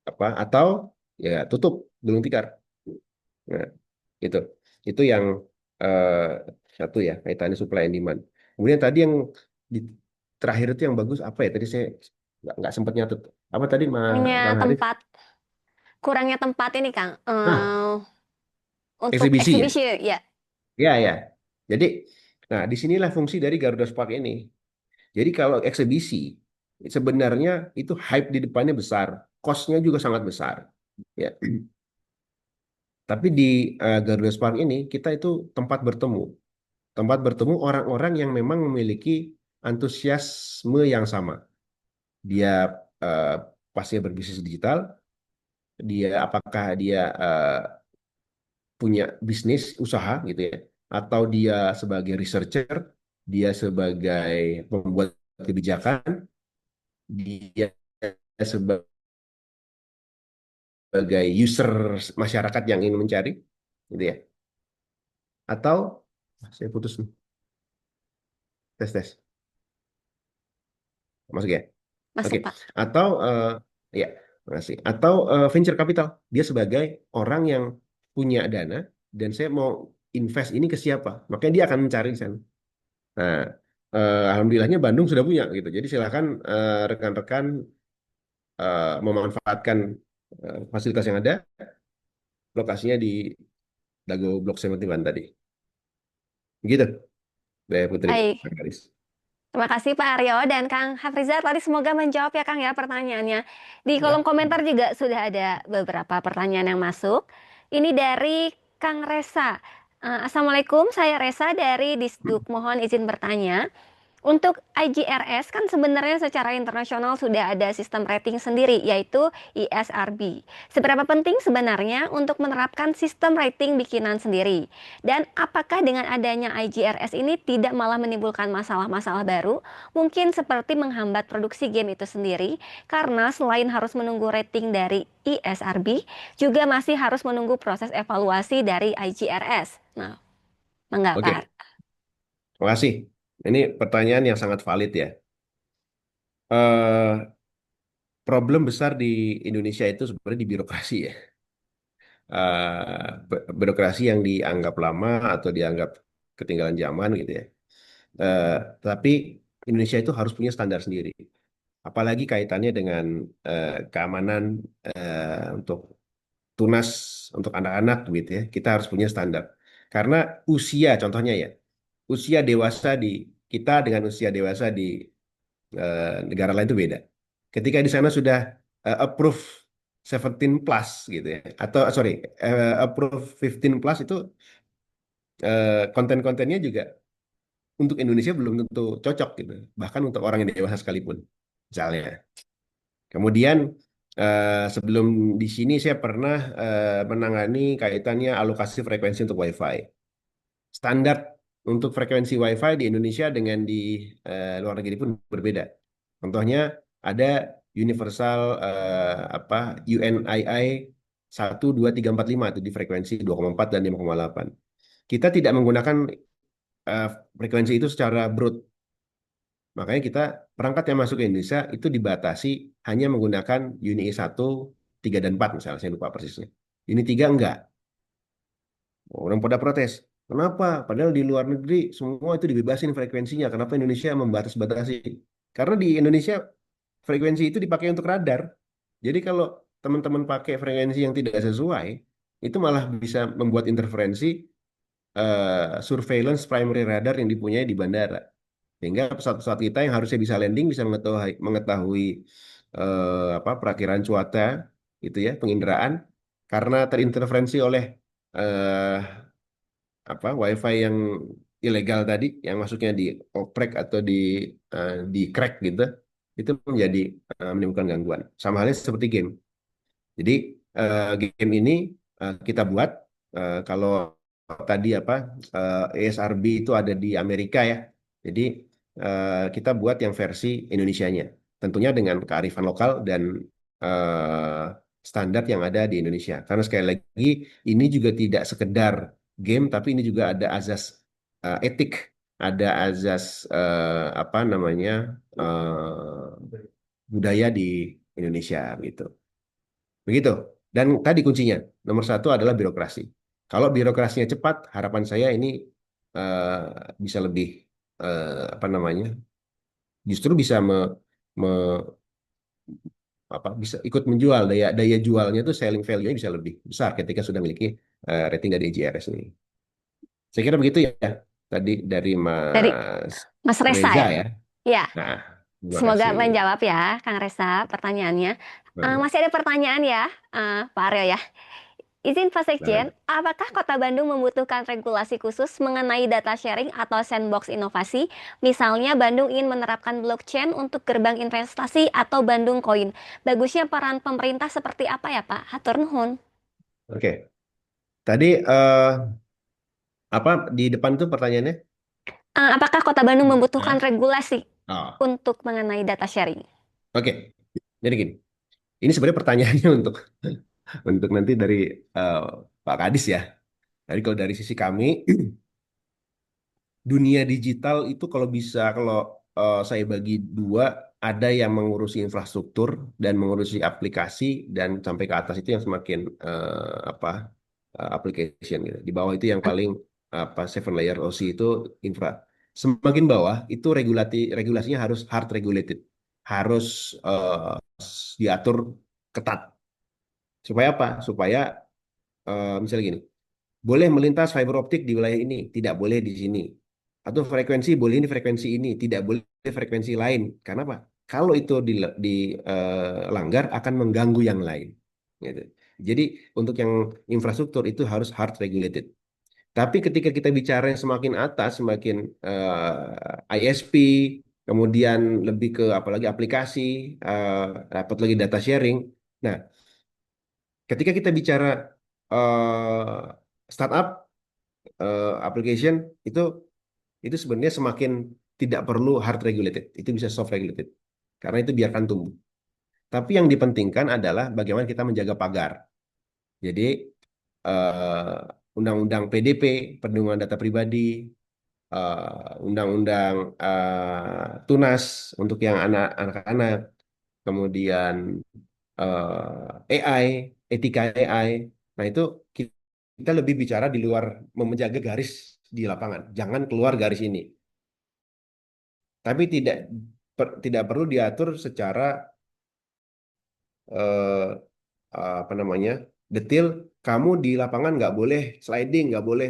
apa atau ya tutup gulung tikar. Nah, itu itu yang eh, satu ya kaitannya supply and demand. Kemudian tadi yang di, terakhir itu yang bagus apa ya? Tadi saya nggak sempat nyatet. Apa tadi Kurangnya Kang Haris? tempat, kurangnya tempat ini Kang, Nah, untuk eksibisi ya. eksibisi ya. Ya ya. Jadi, nah disinilah fungsi dari Garuda Spark ini. Jadi kalau eksibisi sebenarnya itu hype di depannya besar, cost-nya juga sangat besar. Ya. Tapi di Garuda Spark ini kita itu tempat bertemu orang-orang yang memang memiliki antusiasme yang sama. Dia eh, pastinya berbisnis digital, dia apakah dia punya bisnis usaha gitu ya, atau dia sebagai researcher, dia sebagai pembuat kebijakan, dia sebagai user masyarakat yang ingin mencari, gitu ya. Atau saya putus nih, tes. Masuk ya. Oke, Masuk Pak. atau ya, makasih. Atau venture capital, dia sebagai orang yang punya dana dan saya mau invest ini ke siapa, makanya dia akan mencari di sana. Nah, alhamdulillahnya Bandung sudah punya gitu. Jadi silakan rekan-rekan memanfaatkan fasilitas yang ada, lokasinya di Dago Blok 71 tadi. Gitu, Daya Putri. Baik. Kang Garis. Terima kasih Pak Aryo dan Kang Hafrizal tadi semoga menjawab ya Kang ya pertanyaannya. Di kolom Ya. komentar juga sudah ada beberapa pertanyaan yang masuk. Ini dari Kang Resa. Assalamualaikum, saya Resa dari Disduk. Mohon izin bertanya. Untuk IGRS kan sebenarnya secara internasional sudah ada sistem rating sendiri yaitu ESRB. Seberapa penting sebenarnya untuk menerapkan sistem rating bikinan sendiri? Dan apakah dengan adanya IGRS ini tidak malah menimbulkan masalah-masalah baru? Mungkin seperti menghambat produksi game itu sendiri karena selain harus menunggu rating dari ESRB, juga masih harus menunggu proses evaluasi dari IGRS. Nah, enggak Oke, Pak? terima kasih. Ini pertanyaan yang sangat valid ya. Eh, Problem besar di Indonesia itu sebenarnya di birokrasi ya. Birokrasi yang dianggap lama atau dianggap ketinggalan zaman gitu ya. Eh, tapi Indonesia itu harus punya standar sendiri. Apalagi kaitannya dengan keamanan untuk tunas untuk anak-anak gitu ya. Kita harus punya standar. Karena usia contohnya ya, usia dewasa di kita dengan usia dewasa di negara lain itu beda. Ketika di sana sudah approve 17 plus gitu ya, atau sorry, approve 15 plus itu konten-kontennya juga untuk Indonesia belum tentu cocok gitu, bahkan untuk orang yang dewasa sekalipun, misalnya. Kemudian sebelum di sini saya pernah menangani kaitannya alokasi frekuensi untuk WiFi. Standar untuk frekuensi WiFi di Indonesia dengan di luar negeri pun berbeda. Contohnya ada universal apa UNII 12345 itu di frekuensi 2,4 dan 5,8. Kita tidak menggunakan eh, frekuensi itu secara broad. Makanya kita perangkat yang masuk ke Indonesia itu dibatasi hanya menggunakan UNII 1, 3 dan 4 misalnya, saya lupa persisnya. UNII 3 enggak. Orang pada protes. Kenapa? Padahal di luar negeri semua itu dibebasin frekuensinya. Kenapa Indonesia membatas-batasi? Karena di Indonesia frekuensi itu dipakai untuk radar. Jadi kalau teman-teman pakai frekuensi yang tidak sesuai, itu malah bisa membuat interferensi surveillance primary radar yang dipunyai di bandara. Sehingga pesawat-pesawat kita yang harusnya bisa landing bisa mengetahui apa perakiraan cuaca itu ya, penginderaan karena terinterferensi oleh eh, apa WiFi yang ilegal tadi yang masuknya di oprek atau di crack gitu, itu menjadi menimbulkan gangguan. Sama halnya seperti game. Jadi game ini kita buat kalau tadi apa ESRB itu ada di Amerika ya. Jadi kita buat yang versi Indonesianya. Tentunya dengan kearifan lokal dan eh, standar yang ada di Indonesia. Karena sekali lagi ini juga tidak sekedar game, tapi ini juga ada azas etik, ada azas apa namanya budaya di Indonesia gitu. Begitu. Dan tadi kuncinya, nomor satu adalah birokrasi. Kalau birokrasinya cepat, harapan saya ini bisa lebih apa namanya, justru bisa me- apa, bisa ikut menjual daya daya jualnya tuh selling value-nya bisa lebih besar ketika sudah memiliki rating dari IJRS ini. Saya kira begitu ya. Tadi dari Dari Mas Mas Resa Reza ya? ya. Ya, Nah, terima semoga kasih. menjawab ya, Kang Resa, pertanyaannya. Baik, Masih ada pertanyaan ya, Pak Aryo ya. Izin Pak Sekjen, baik. apakah Kota Bandung membutuhkan regulasi khusus mengenai data sharing atau sandbox inovasi? Misalnya Bandung ingin menerapkan blockchain untuk gerbang investasi atau Bandung Coin. Bagusnya peran pemerintah seperti apa ya Pak? Hatur nuhun. Oke. Tadi apa di depan tuh pertanyaannya? Apakah Kota Bandung membutuhkan Hah? regulasi Oh, untuk mengenai data sharing? oke. Jadi gini, ini sebenarnya pertanyaannya untuk nanti dari eh, Pak Kadis ya. Jadi kalau dari sisi kami, dunia digital itu kalau bisa, kalau saya bagi dua, ada yang mengurusi infrastruktur dan mengurusi aplikasi, dan sampai ke atas itu yang semakin apa application gitu. Di bawah itu yang paling apa seven layer OC itu infra. Semakin bawah itu regulasinya harus hard regulated, harus diatur ketat. Supaya apa? Supaya misalnya gini, boleh melintas fiber optik di wilayah ini, tidak boleh di sini. Atau frekuensi boleh ini frekuensi ini, tidak boleh frekuensi lain. Karena apa? Kalau itu dilanggar akan mengganggu yang lain. Gitu. Jadi untuk yang infrastruktur itu harus hard regulated. Tapi ketika kita bicara yang semakin atas, semakin ISP, kemudian lebih ke apalagi aplikasi, dapat lagi data sharing. Nah, ketika kita bicara startup application itu itu sebenarnya semakin tidak perlu hard regulated, itu bisa soft regulated. Karena itu biarkan tumbuh. Tapi yang dipentingkan adalah bagaimana kita menjaga pagar. Jadi undang-undang PDP, perlindungan data pribadi, undang-undang TUNAS untuk yang anak-anak, kemudian AI, etika AI. Nah, itu kita lebih bicara di luar menjaga garis di lapangan. Jangan keluar garis ini. Tapi tidak perlu diatur secara eh, apa namanya detail. Kamu di lapangan nggak boleh sliding, nggak boleh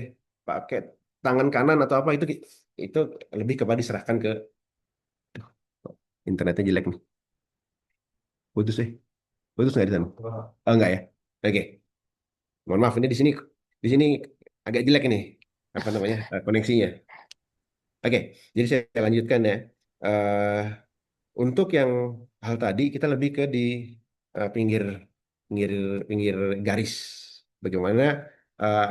pakai tangan kanan atau apa, itu lebih kepada diserahkan ke internetnya jelek nih. Putus putus nggak di sana? Oh nggak ya? Oke, mohon maaf ini di sini agak jelek ini apa namanya koneksinya. Oke, jadi saya lanjutkan ya. Eh, untuk yang hal tadi kita lebih ke di pinggir pinggir pinggir garis. Bagaimana eh,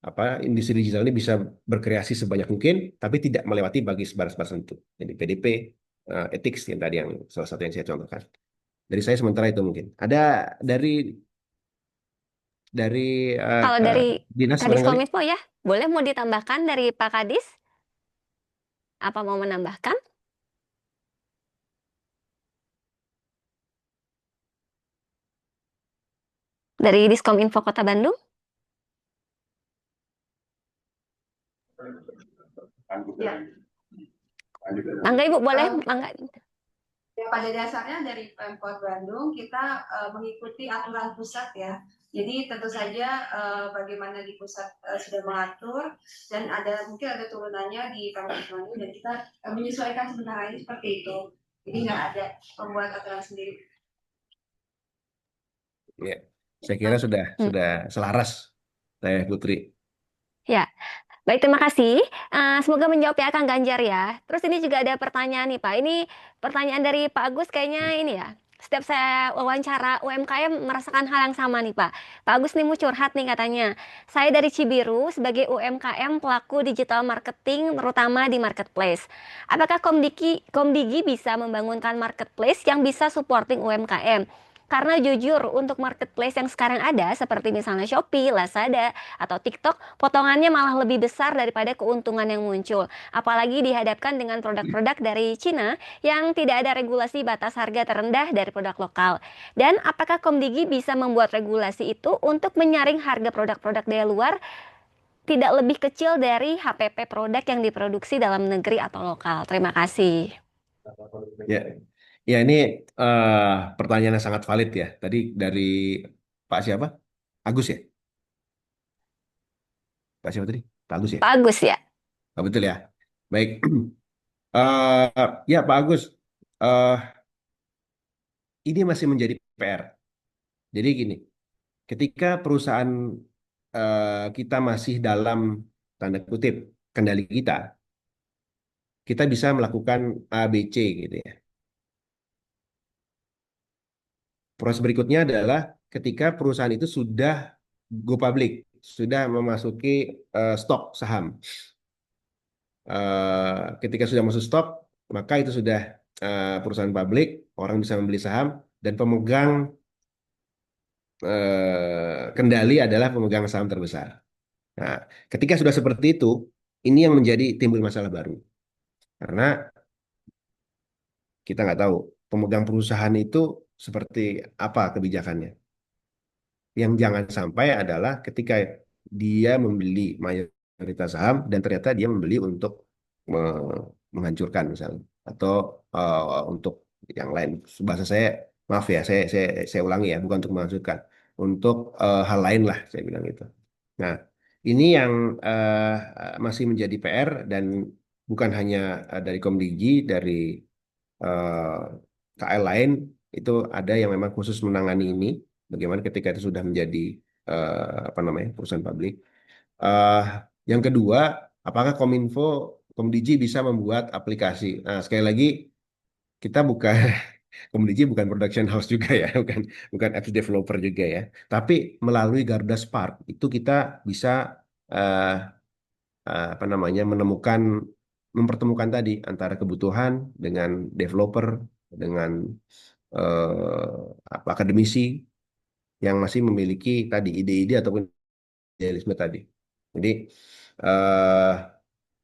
apa industri digital ini bisa berkreasi sebanyak mungkin, tapi tidak melewati bagi batas-batas tertentu. Jadi PDP, ethics yang tadi yang salah satu yang saya contohkan. Dari saya sementara itu mungkin. Ada dari dari Kalau dari dinas Kadis barangkali. Kominfo ya, boleh mau ditambahkan dari Pak Kadis? Apa mau menambahkan? Dari Diskominfo Kota Bandung? Ya. Mangga Ibu, boleh? Mangga. Ya, pada dasarnya dari Pemkot Bandung kita mengikuti aturan pusat ya. Jadi tentu saja bagaimana di pusat sudah mengatur dan mungkin ada turunannya di Pemkot Bandung dan kita menyesuaikan sebenarnya seperti itu. Jadi nggak ada membuat aturan sendiri. Ya, saya kira sudah selaras saya Putri. Ya, baik, terima kasih. Semoga menjawab ya Kang Ganjar ya. Terus ini juga ada pertanyaan nih Pak. Ini pertanyaan dari Pak Agus kayaknya ini ya. Setiap saya wawancara UMKM merasakan hal yang sama nih Pak. Pak Agus nih mau curhat nih katanya. Saya dari Cibiru sebagai UMKM pelaku digital marketing terutama di marketplace. Apakah Komdigi bisa membangunkan marketplace yang bisa supporting UMKM? Karena jujur untuk marketplace yang sekarang ada seperti misalnya Shopee, Lazada, atau TikTok, potongannya malah lebih besar daripada keuntungan yang muncul. Apalagi dihadapkan dengan produk-produk dari Cina yang tidak ada regulasi batas harga terendah dari produk lokal. Dan apakah Komdigi bisa membuat regulasi itu untuk menyaring harga produk-produk dari luar tidak lebih kecil dari HPP produk yang diproduksi dalam negeri atau lokal? Terima kasih. Ya, ya ini pertanyaan yang sangat valid ya. Tadi dari Pak siapa? Agus ya? Pak siapa tadi? Pak Agus ya? Pak Agus ya. Oh, betul ya. Baik. Ya Pak Agus, eh, ini masih menjadi PR. Jadi gini, ketika perusahaan kita masih dalam tanda kutip kendali kita bisa melakukan A, B, C gitu ya. Proses berikutnya adalah ketika perusahaan itu sudah go public, sudah memasuki stok saham. Ketika sudah masuk stok, maka itu sudah perusahaan publik, orang bisa membeli saham dan pemegang kendali adalah pemegang saham terbesar. Nah, ketika sudah seperti itu, ini yang menjadi timbul masalah baru. Karena kita nggak tahu pemegang perusahaan itu seperti apa kebijakannya. Yang jangan sampai adalah ketika dia membeli mayoritas saham dan ternyata dia membeli untuk menghancurkan misalnya atau untuk yang lain. Bahasa saya, maaf ya, saya ulangi ya, bukan untuk menghancurkan, untuk hal lain lah saya bilang itu. Nah, ini yang masih menjadi PR dan bukan hanya dari Komdigi, dari eh, KL lain itu ada yang memang khusus menangani ini. Bagaimana ketika itu sudah menjadi apa namanya perusahaan publik. Eh, yang kedua, apakah Kominfo, Komdigi bisa membuat aplikasi? Nah, sekali lagi kita bukan Komdigi bukan production house juga ya, bukan apps developer juga ya. Tapi melalui Garda Spark itu kita bisa eh, apa namanya mempertemukan tadi antara kebutuhan dengan developer dengan akademisi yang masih memiliki tadi ide-ide ataupun idealisme tadi. Jadi eh,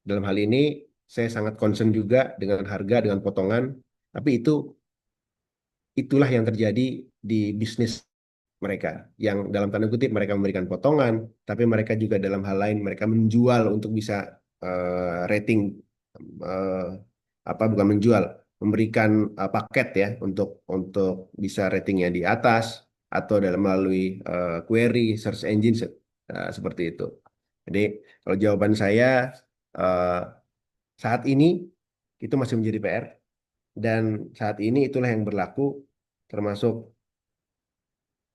dalam hal ini saya sangat concern juga dengan harga, dengan potongan, tapi itulah yang terjadi di bisnis mereka. Yang dalam tanda kutip mereka memberikan potongan, tapi mereka juga dalam hal lain mereka menjual untuk bisa rating eh, apa bukan menjual, memberikan paket ya untuk bisa ratingnya di atas atau dalam melalui query search engine seperti itu. Jadi kalau jawaban saya eh, saat ini itu masih menjadi PR dan saat ini itulah yang berlaku termasuk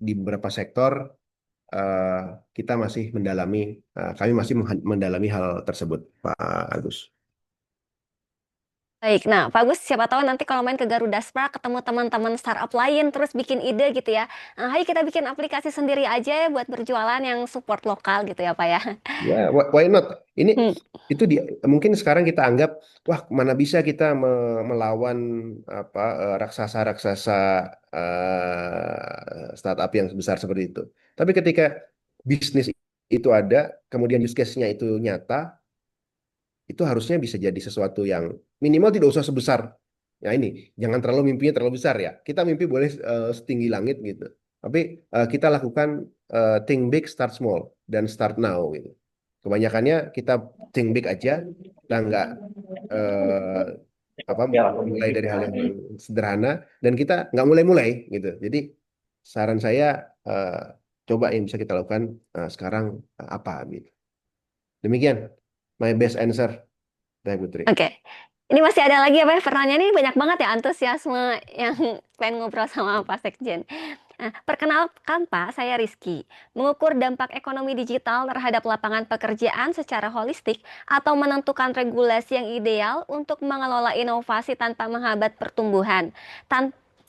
di beberapa sektor eh, kita masih kami masih mendalami hal tersebut, Pak Agus. Baik, nah Pak Agus siapa tahu nanti kalau main ke Garuda Spark ketemu teman-teman startup lain terus bikin ide gitu ya. Nah, ayo kita bikin aplikasi sendiri aja ya buat berjualan yang support lokal gitu ya Pak ya. Ya, why not? Ini Hmm. itu mungkin sekarang kita anggap wah mana bisa kita melawan apa raksasa-raksasa startup yang besar seperti itu. Tapi ketika bisnis itu ada, kemudian use case-nya itu nyata, itu harusnya bisa jadi sesuatu yang minimal tidak usah sebesar. Ya ini, jangan terlalu mimpinya terlalu besar ya. Kita mimpi boleh setinggi langit gitu. Tapi kita lakukan think big, start small, dan start now gitu. Kebanyakannya kita think big aja, kita nggak eh, apa mulai dari hal yang sederhana dan kita nggak mulai-mulai gitu. Jadi saran saya eh, coba yang bisa kita lakukan sekarang apa gitu. Demikian my best answer, Teh Putri. Oke. Ini masih ada lagi apa ya pertanyaan ini banyak banget ya antusiasme yang pengen ngobrol sama Pak Sekjen. Nah, perkenalkan Pak, saya Rizky. Mengukur dampak ekonomi digital terhadap lapangan pekerjaan secara holistik atau menentukan regulasi yang ideal untuk mengelola inovasi tanpa menghambat pertumbuhan.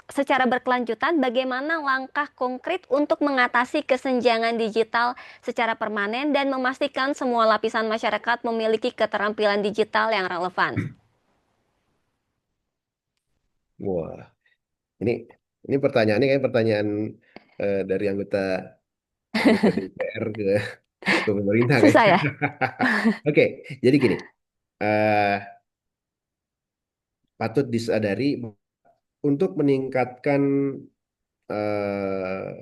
Secara berkelanjutan, bagaimana langkah konkret untuk mengatasi kesenjangan digital secara permanen dan memastikan semua lapisan masyarakat memiliki keterampilan digital yang relevan? Wah, ini ini pertanyaannya kayak pertanyaan dari anggota DPR ke pemerintah kayak. Susah ya? Oke, jadi gini, eh, patut disadari untuk meningkatkan eh,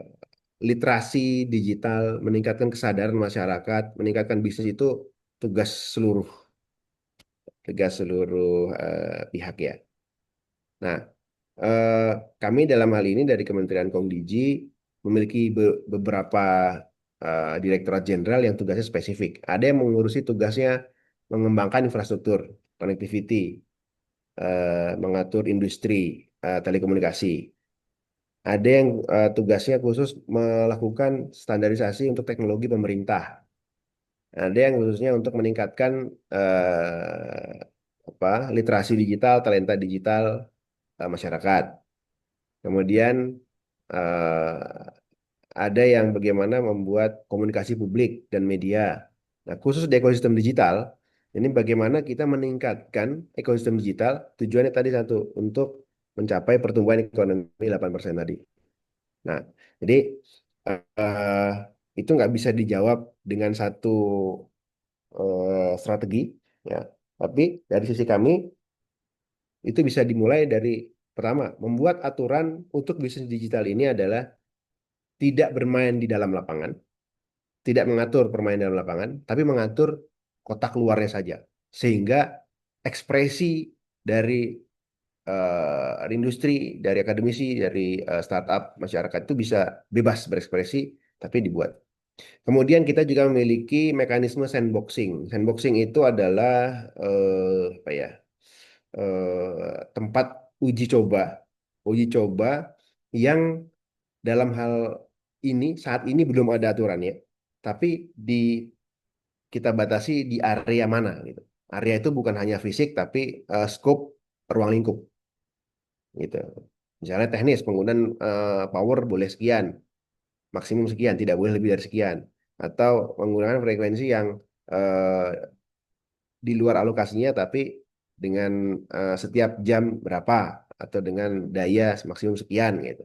literasi digital, meningkatkan kesadaran masyarakat, meningkatkan bisnis itu tugas seluruh pihak ya. Nah, eh, kami dalam hal ini dari Kementerian Komdiji memiliki beberapa direktorat jenderal yang tugasnya spesifik. Ada yang mengurusi tugasnya mengembangkan infrastruktur, connectivity, mengatur industri telekomunikasi. Ada yang tugasnya khusus melakukan standarisasi untuk teknologi pemerintah. Ada yang khususnya untuk meningkatkan literasi digital, talenta digital masyarakat. Kemudian eh, ada yang bagaimana membuat komunikasi publik dan media. Nah, khusus di ekosistem digital, ini bagaimana kita meningkatkan ekosistem digital, tujuannya tadi satu, untuk mencapai pertumbuhan ekonomi 8% tadi. Nah, jadi eh, itu nggak bisa dijawab dengan satu strategi, ya. Tapi dari sisi kami, itu bisa dimulai dari pertama, membuat aturan untuk bisnis digital ini adalah tidak bermain di dalam lapangan, tidak mengatur permainan dalam lapangan, tapi mengatur kotak luarnya saja. Sehingga ekspresi dari industri, dari akademisi, dari startup, masyarakat itu bisa bebas berekspresi, tapi dibuat. Kemudian kita juga memiliki mekanisme sandboxing. Sandboxing itu adalah apa ya? Tempat uji coba yang dalam hal ini saat ini belum ada aturannya, tapi kita batasi di area mana gitu. Area itu bukan hanya fisik tapi scope ruang lingkup gitu. Misalnya teknis penggunaan power boleh sekian, maksimum sekian, tidak boleh lebih dari sekian. Atau menggunakan frekuensi yang eh, di luar alokasinya tapi dengan setiap jam berapa atau dengan daya maksimum sekian gitu.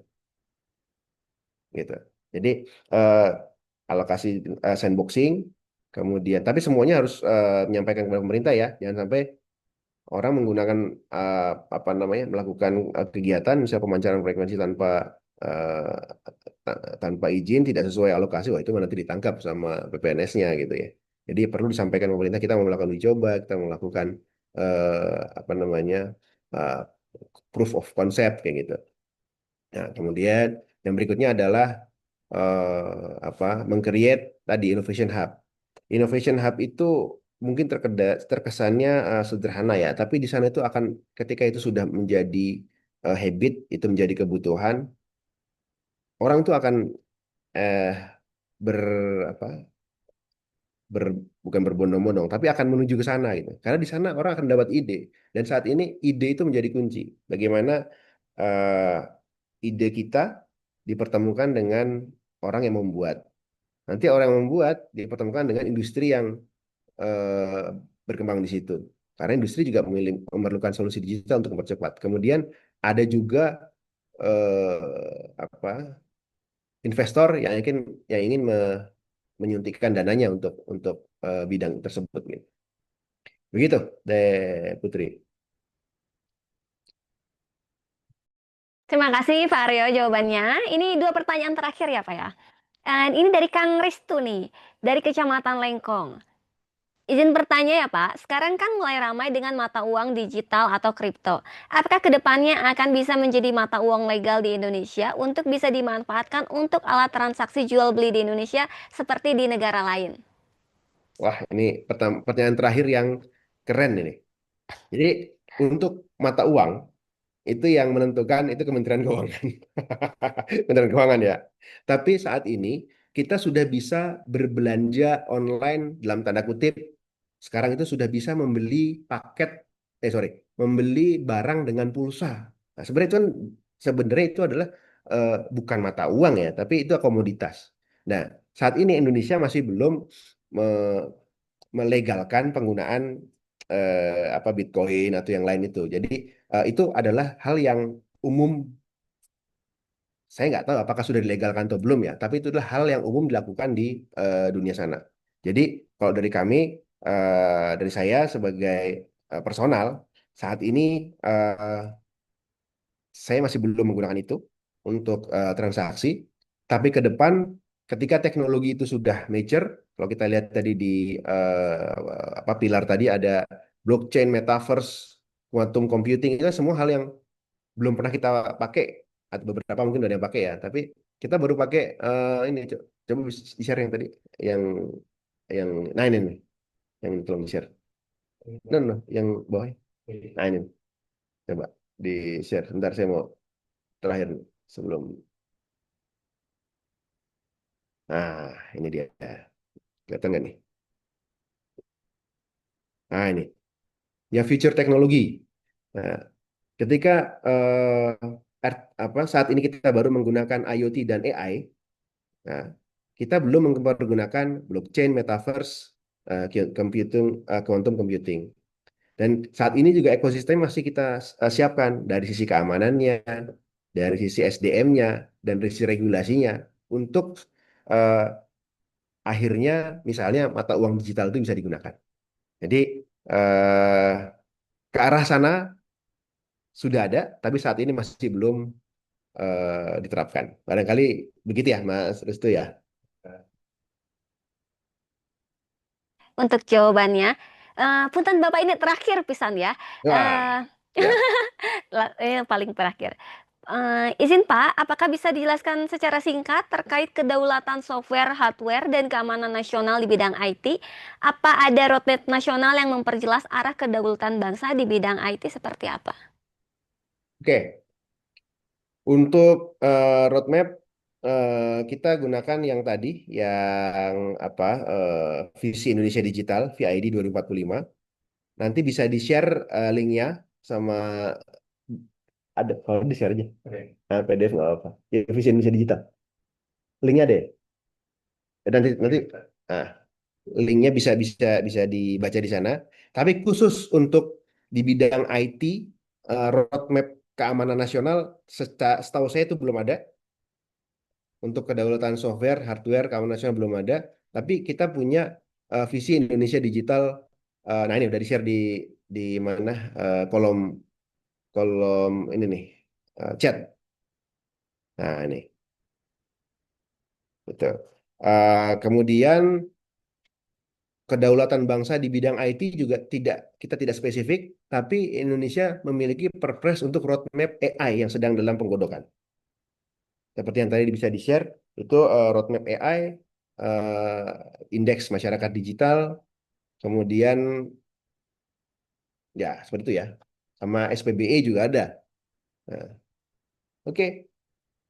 Gitu. Jadi eh, alokasi sandboxing, kemudian tapi semuanya harus menyampaikan kepada pemerintah ya, jangan sampai orang menggunakan eh, melakukan kegiatan misalnya pemancaran frekuensi eh, tanpa izin tidak sesuai alokasi, wah itu nanti ditangkap sama PPNS-nya gitu ya. Jadi perlu disampaikan pemerintah kita mau melakukan uji coba, kita mau melakukan eh, apa namanya eh, proof of concept kayak gitu. Nah, kemudian yang berikutnya adalah meng-create tadi Innovation Hub. Innovation Hub itu mungkin terkesannya sederhana ya, tapi di sana itu akan ketika itu sudah menjadi habit, itu menjadi kebutuhan, orang itu akan eh, ber apa ber, bukan berbondong-bondong, tapi akan menuju ke sana gitu. Karena di sana orang akan dapat ide. Dan saat ini ide itu menjadi kunci. Bagaimana eh, ide kita dipertemukan dengan orang yang membuat. Nanti orang yang membuat dipertemukan dengan industri yang eh, berkembang di situ. Karena industri juga memerlukan solusi digital untuk mempercepat. Kemudian ada juga investor yang ingin menyuntikkan dananya untuk bidang tersebut gitu. Begitu, deh Putri. Terima kasih Pak Aryo jawabannya. Ini dua pertanyaan terakhir ya Pak ya. Dan ini dari Kang Ristu nih, dari Kecamatan Lengkong. Izin bertanya ya Pak, sekarang kan mulai ramai dengan mata uang digital atau kripto. Apakah kedepannya akan bisa menjadi mata uang legal di Indonesia untuk bisa dimanfaatkan untuk alat transaksi jual beli di Indonesia seperti di negara lain? Wah, ini pertanyaan terakhir yang keren ini. Jadi untuk mata uang itu yang menentukan itu Kementerian Keuangan. Kementerian Keuangan ya. Tapi saat ini kita sudah bisa berbelanja online dalam tanda kutip. Sekarang itu sudah bisa membeli paket, sorry, membeli barang dengan pulsa. Nah, sebenarnya itu adalah bukan mata uang ya, tapi itu komoditas. Nah, saat ini Indonesia masih belum melegalkan penggunaan apa Bitcoin atau yang lain itu. Jadi itu adalah hal yang umum. Saya nggak tahu apakah sudah dilegalkan atau belum ya, tapi itu adalah hal yang umum dilakukan di dunia sana. Jadi kalau dari kami, dari saya sebagai personal, saat ini saya masih belum menggunakan itu untuk transaksi. Tapi ke depan, ketika teknologi itu sudah mature, kalau kita lihat tadi di apa pilar tadi ada blockchain, metaverse, quantum computing, itu semua hal yang belum pernah kita pakai atau beberapa mungkin udah ada yang pakai ya. Tapi kita baru pakai ini. Coba di-share yang tadi, yang yang nah ini nih, yang tolong di-share. No, yang bawah. Nah ini, coba di-share. Sebentar saya mau terakhir nih, sebelum. Nah, ini dia. Kelihatan nggak nih? Nah, ini. Ya, future teknologi. Nah, ketika saat ini kita baru menggunakan IoT dan AI, nah, kita belum mempergunakan blockchain, metaverse, quantum computing. Dan saat ini juga ekosistem masih kita siapkan dari sisi keamanannya, dari sisi SDM-nya, dan dari sisi regulasinya untuk eh, akhirnya misalnya mata uang digital itu bisa digunakan. Jadi eh, ke arah sana sudah ada, tapi saat ini masih belum diterapkan. Barangkali begitu ya, Mas Restu ya. Untuk jawabannya, punten Bapak ini terakhir pisan ya. Wah, Eh, ya. yang paling terakhir. Izin Pak, apakah bisa dijelaskan secara singkat terkait kedaulatan software, hardware, dan keamanan nasional di bidang IT? Apa ada roadmap nasional yang memperjelas arah kedaulatan bangsa di bidang IT seperti apa? Oke, untuk roadmap kita gunakan yang tadi, yang apa visi Indonesia Digital VID 2045. Nanti bisa di-share linknya sama ada kalau di-share aja. Nah, PDF nggak apa. Ya, visi Indonesia Digital. Linknya deh. Nanti nah, linknya bisa bisa bisa dibaca di sana. Tapi khusus untuk di bidang IT, roadmap keamanan nasional, setahu saya itu belum ada. Untuk kedaulatan software, hardware, keamanan nasional belum ada. Tapi kita punya visi Indonesia Digital. Nah ini udah di-share di mana kolom kolom ini nih, chat. Nah ini betul. Kemudian kedaulatan bangsa di bidang IT juga kita tidak spesifik, tapi Indonesia memiliki perpres untuk roadmap AI yang sedang dalam penggodokan. Seperti yang tadi bisa di-share, itu roadmap AI, indeks masyarakat digital, kemudian ya seperti itu ya, sama SPBE juga ada. Nah, oke,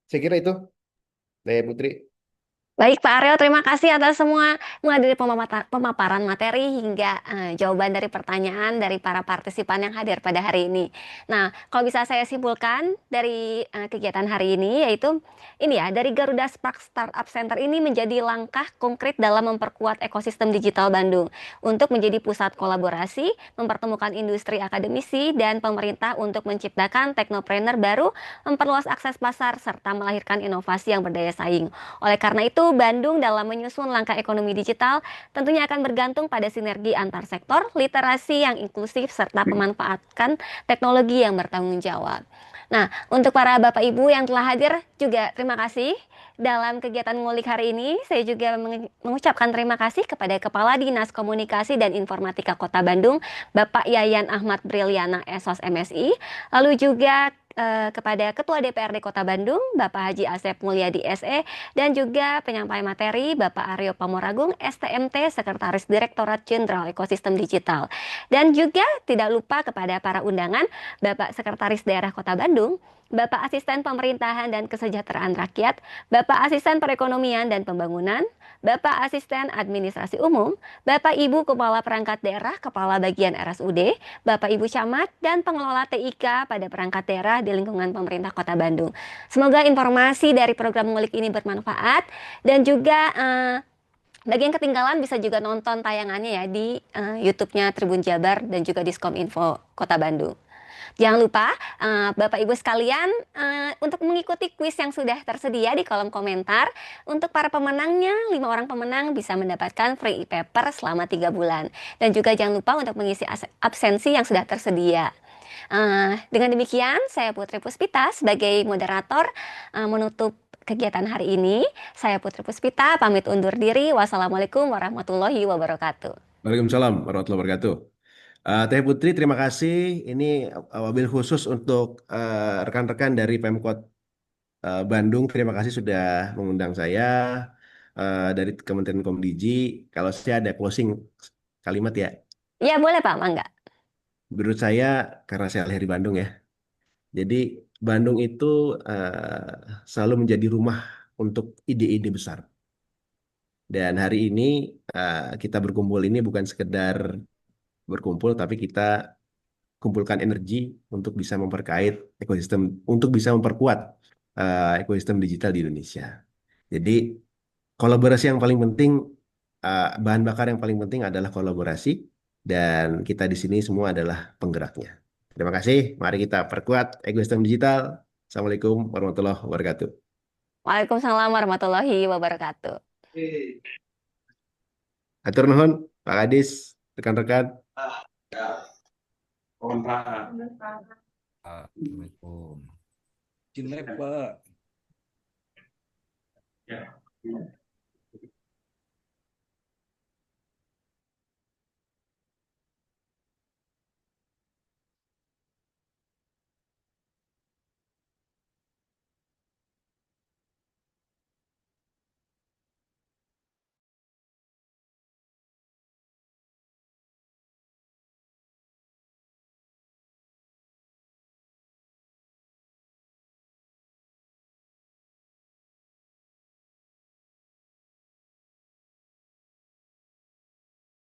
saya kira itu, Daya Putri. Baik Pak Aryo, terima kasih atas semua mulai dari pemaparan materi hingga jawaban dari pertanyaan dari para partisipan yang hadir pada hari ini. Nah, kalau bisa saya simpulkan dari kegiatan hari ini yaitu ini ya, dari Garuda Spark Startup Center ini menjadi langkah konkret dalam memperkuat ekosistem digital Bandung untuk menjadi pusat kolaborasi, mempertemukan industri akademisi dan pemerintah untuk menciptakan teknopreneur baru, memperluas akses pasar serta melahirkan inovasi yang berdaya saing. Oleh karena itu, Bandung dalam menyusun langkah ekonomi digital tentunya akan bergantung pada sinergi antar sektor, literasi yang inklusif, serta pemanfaatkan teknologi yang bertanggung jawab. Nah, untuk para Bapak Ibu yang telah hadir juga terima kasih dalam kegiatan ngulik hari ini. Saya juga mengucapkan terima kasih kepada Kepala Dinas Komunikasi dan Informatika Kota Bandung, Bapak Yayan Ahmad Briliana SOS MSI, lalu juga kepada Ketua DPRD Kota Bandung, Bapak Haji Asep Mulyadi SE, dan juga penyampai materi Bapak Aryo Pamuragung, STMT, Sekretaris Direktorat Jenderal Ekosistem Digital. Dan juga tidak lupa kepada para undangan, Bapak Sekretaris Daerah Kota Bandung, Bapak Asisten Pemerintahan dan Kesejahteraan Rakyat, Bapak Asisten Perekonomian dan Pembangunan, Bapak Asisten Administrasi Umum, Bapak Ibu Kepala Perangkat Daerah, Kepala Bagian RSUD, Bapak Ibu Camat, dan pengelola TIK pada perangkat daerah di lingkungan pemerintah Kota Bandung. Semoga informasi dari program ngulik ini bermanfaat dan juga bagi yang ketinggalan bisa juga nonton tayangannya ya di YouTube-nya Tribun Jabar dan juga Diskom Info Kota Bandung. Jangan lupa Bapak Ibu sekalian untuk mengikuti kuis yang sudah tersedia di kolom komentar. Untuk para pemenangnya, 5 orang pemenang bisa mendapatkan free e-paper selama 3 bulan. Dan juga jangan lupa untuk mengisi absensi yang sudah tersedia. Dengan demikian, saya Putri Puspita sebagai moderator menutup kegiatan hari ini. Saya Putri Puspita pamit undur diri. Wassalamualaikum warahmatullahi wabarakatuh. Waalaikumsalam warahmatullahi wabarakatuh. Teh Putri, terima kasih. Ini wabil khusus untuk rekan-rekan dari Pemkot Bandung. Terima kasih sudah mengundang saya dari Kementerian Komdiji. Kalau saya ada closing kalimat ya. Ya boleh Pak, Mangga. Menurut saya, karena saya lahir di Bandung ya. Jadi Bandung itu selalu menjadi rumah untuk ide-ide besar. Dan hari ini kita berkumpul ini bukan sekedar berkumpul, tapi kita kumpulkan energi untuk bisa memperkait ekosistem, untuk bisa memperkuat ekosistem digital di Indonesia. Jadi kolaborasi yang paling penting, bahan bakar yang paling penting adalah kolaborasi, dan kita di sini semua adalah penggeraknya. Terima kasih, mari kita perkuat ekosistem digital. Assalamualaikum warahmatullahi wabarakatuh. Waalaikumsalam warahmatullahi wabarakatuh. Atur nuhun, Pak Kadis, rekan-rekan. Assalamualaikum. Izin Pak. Ya.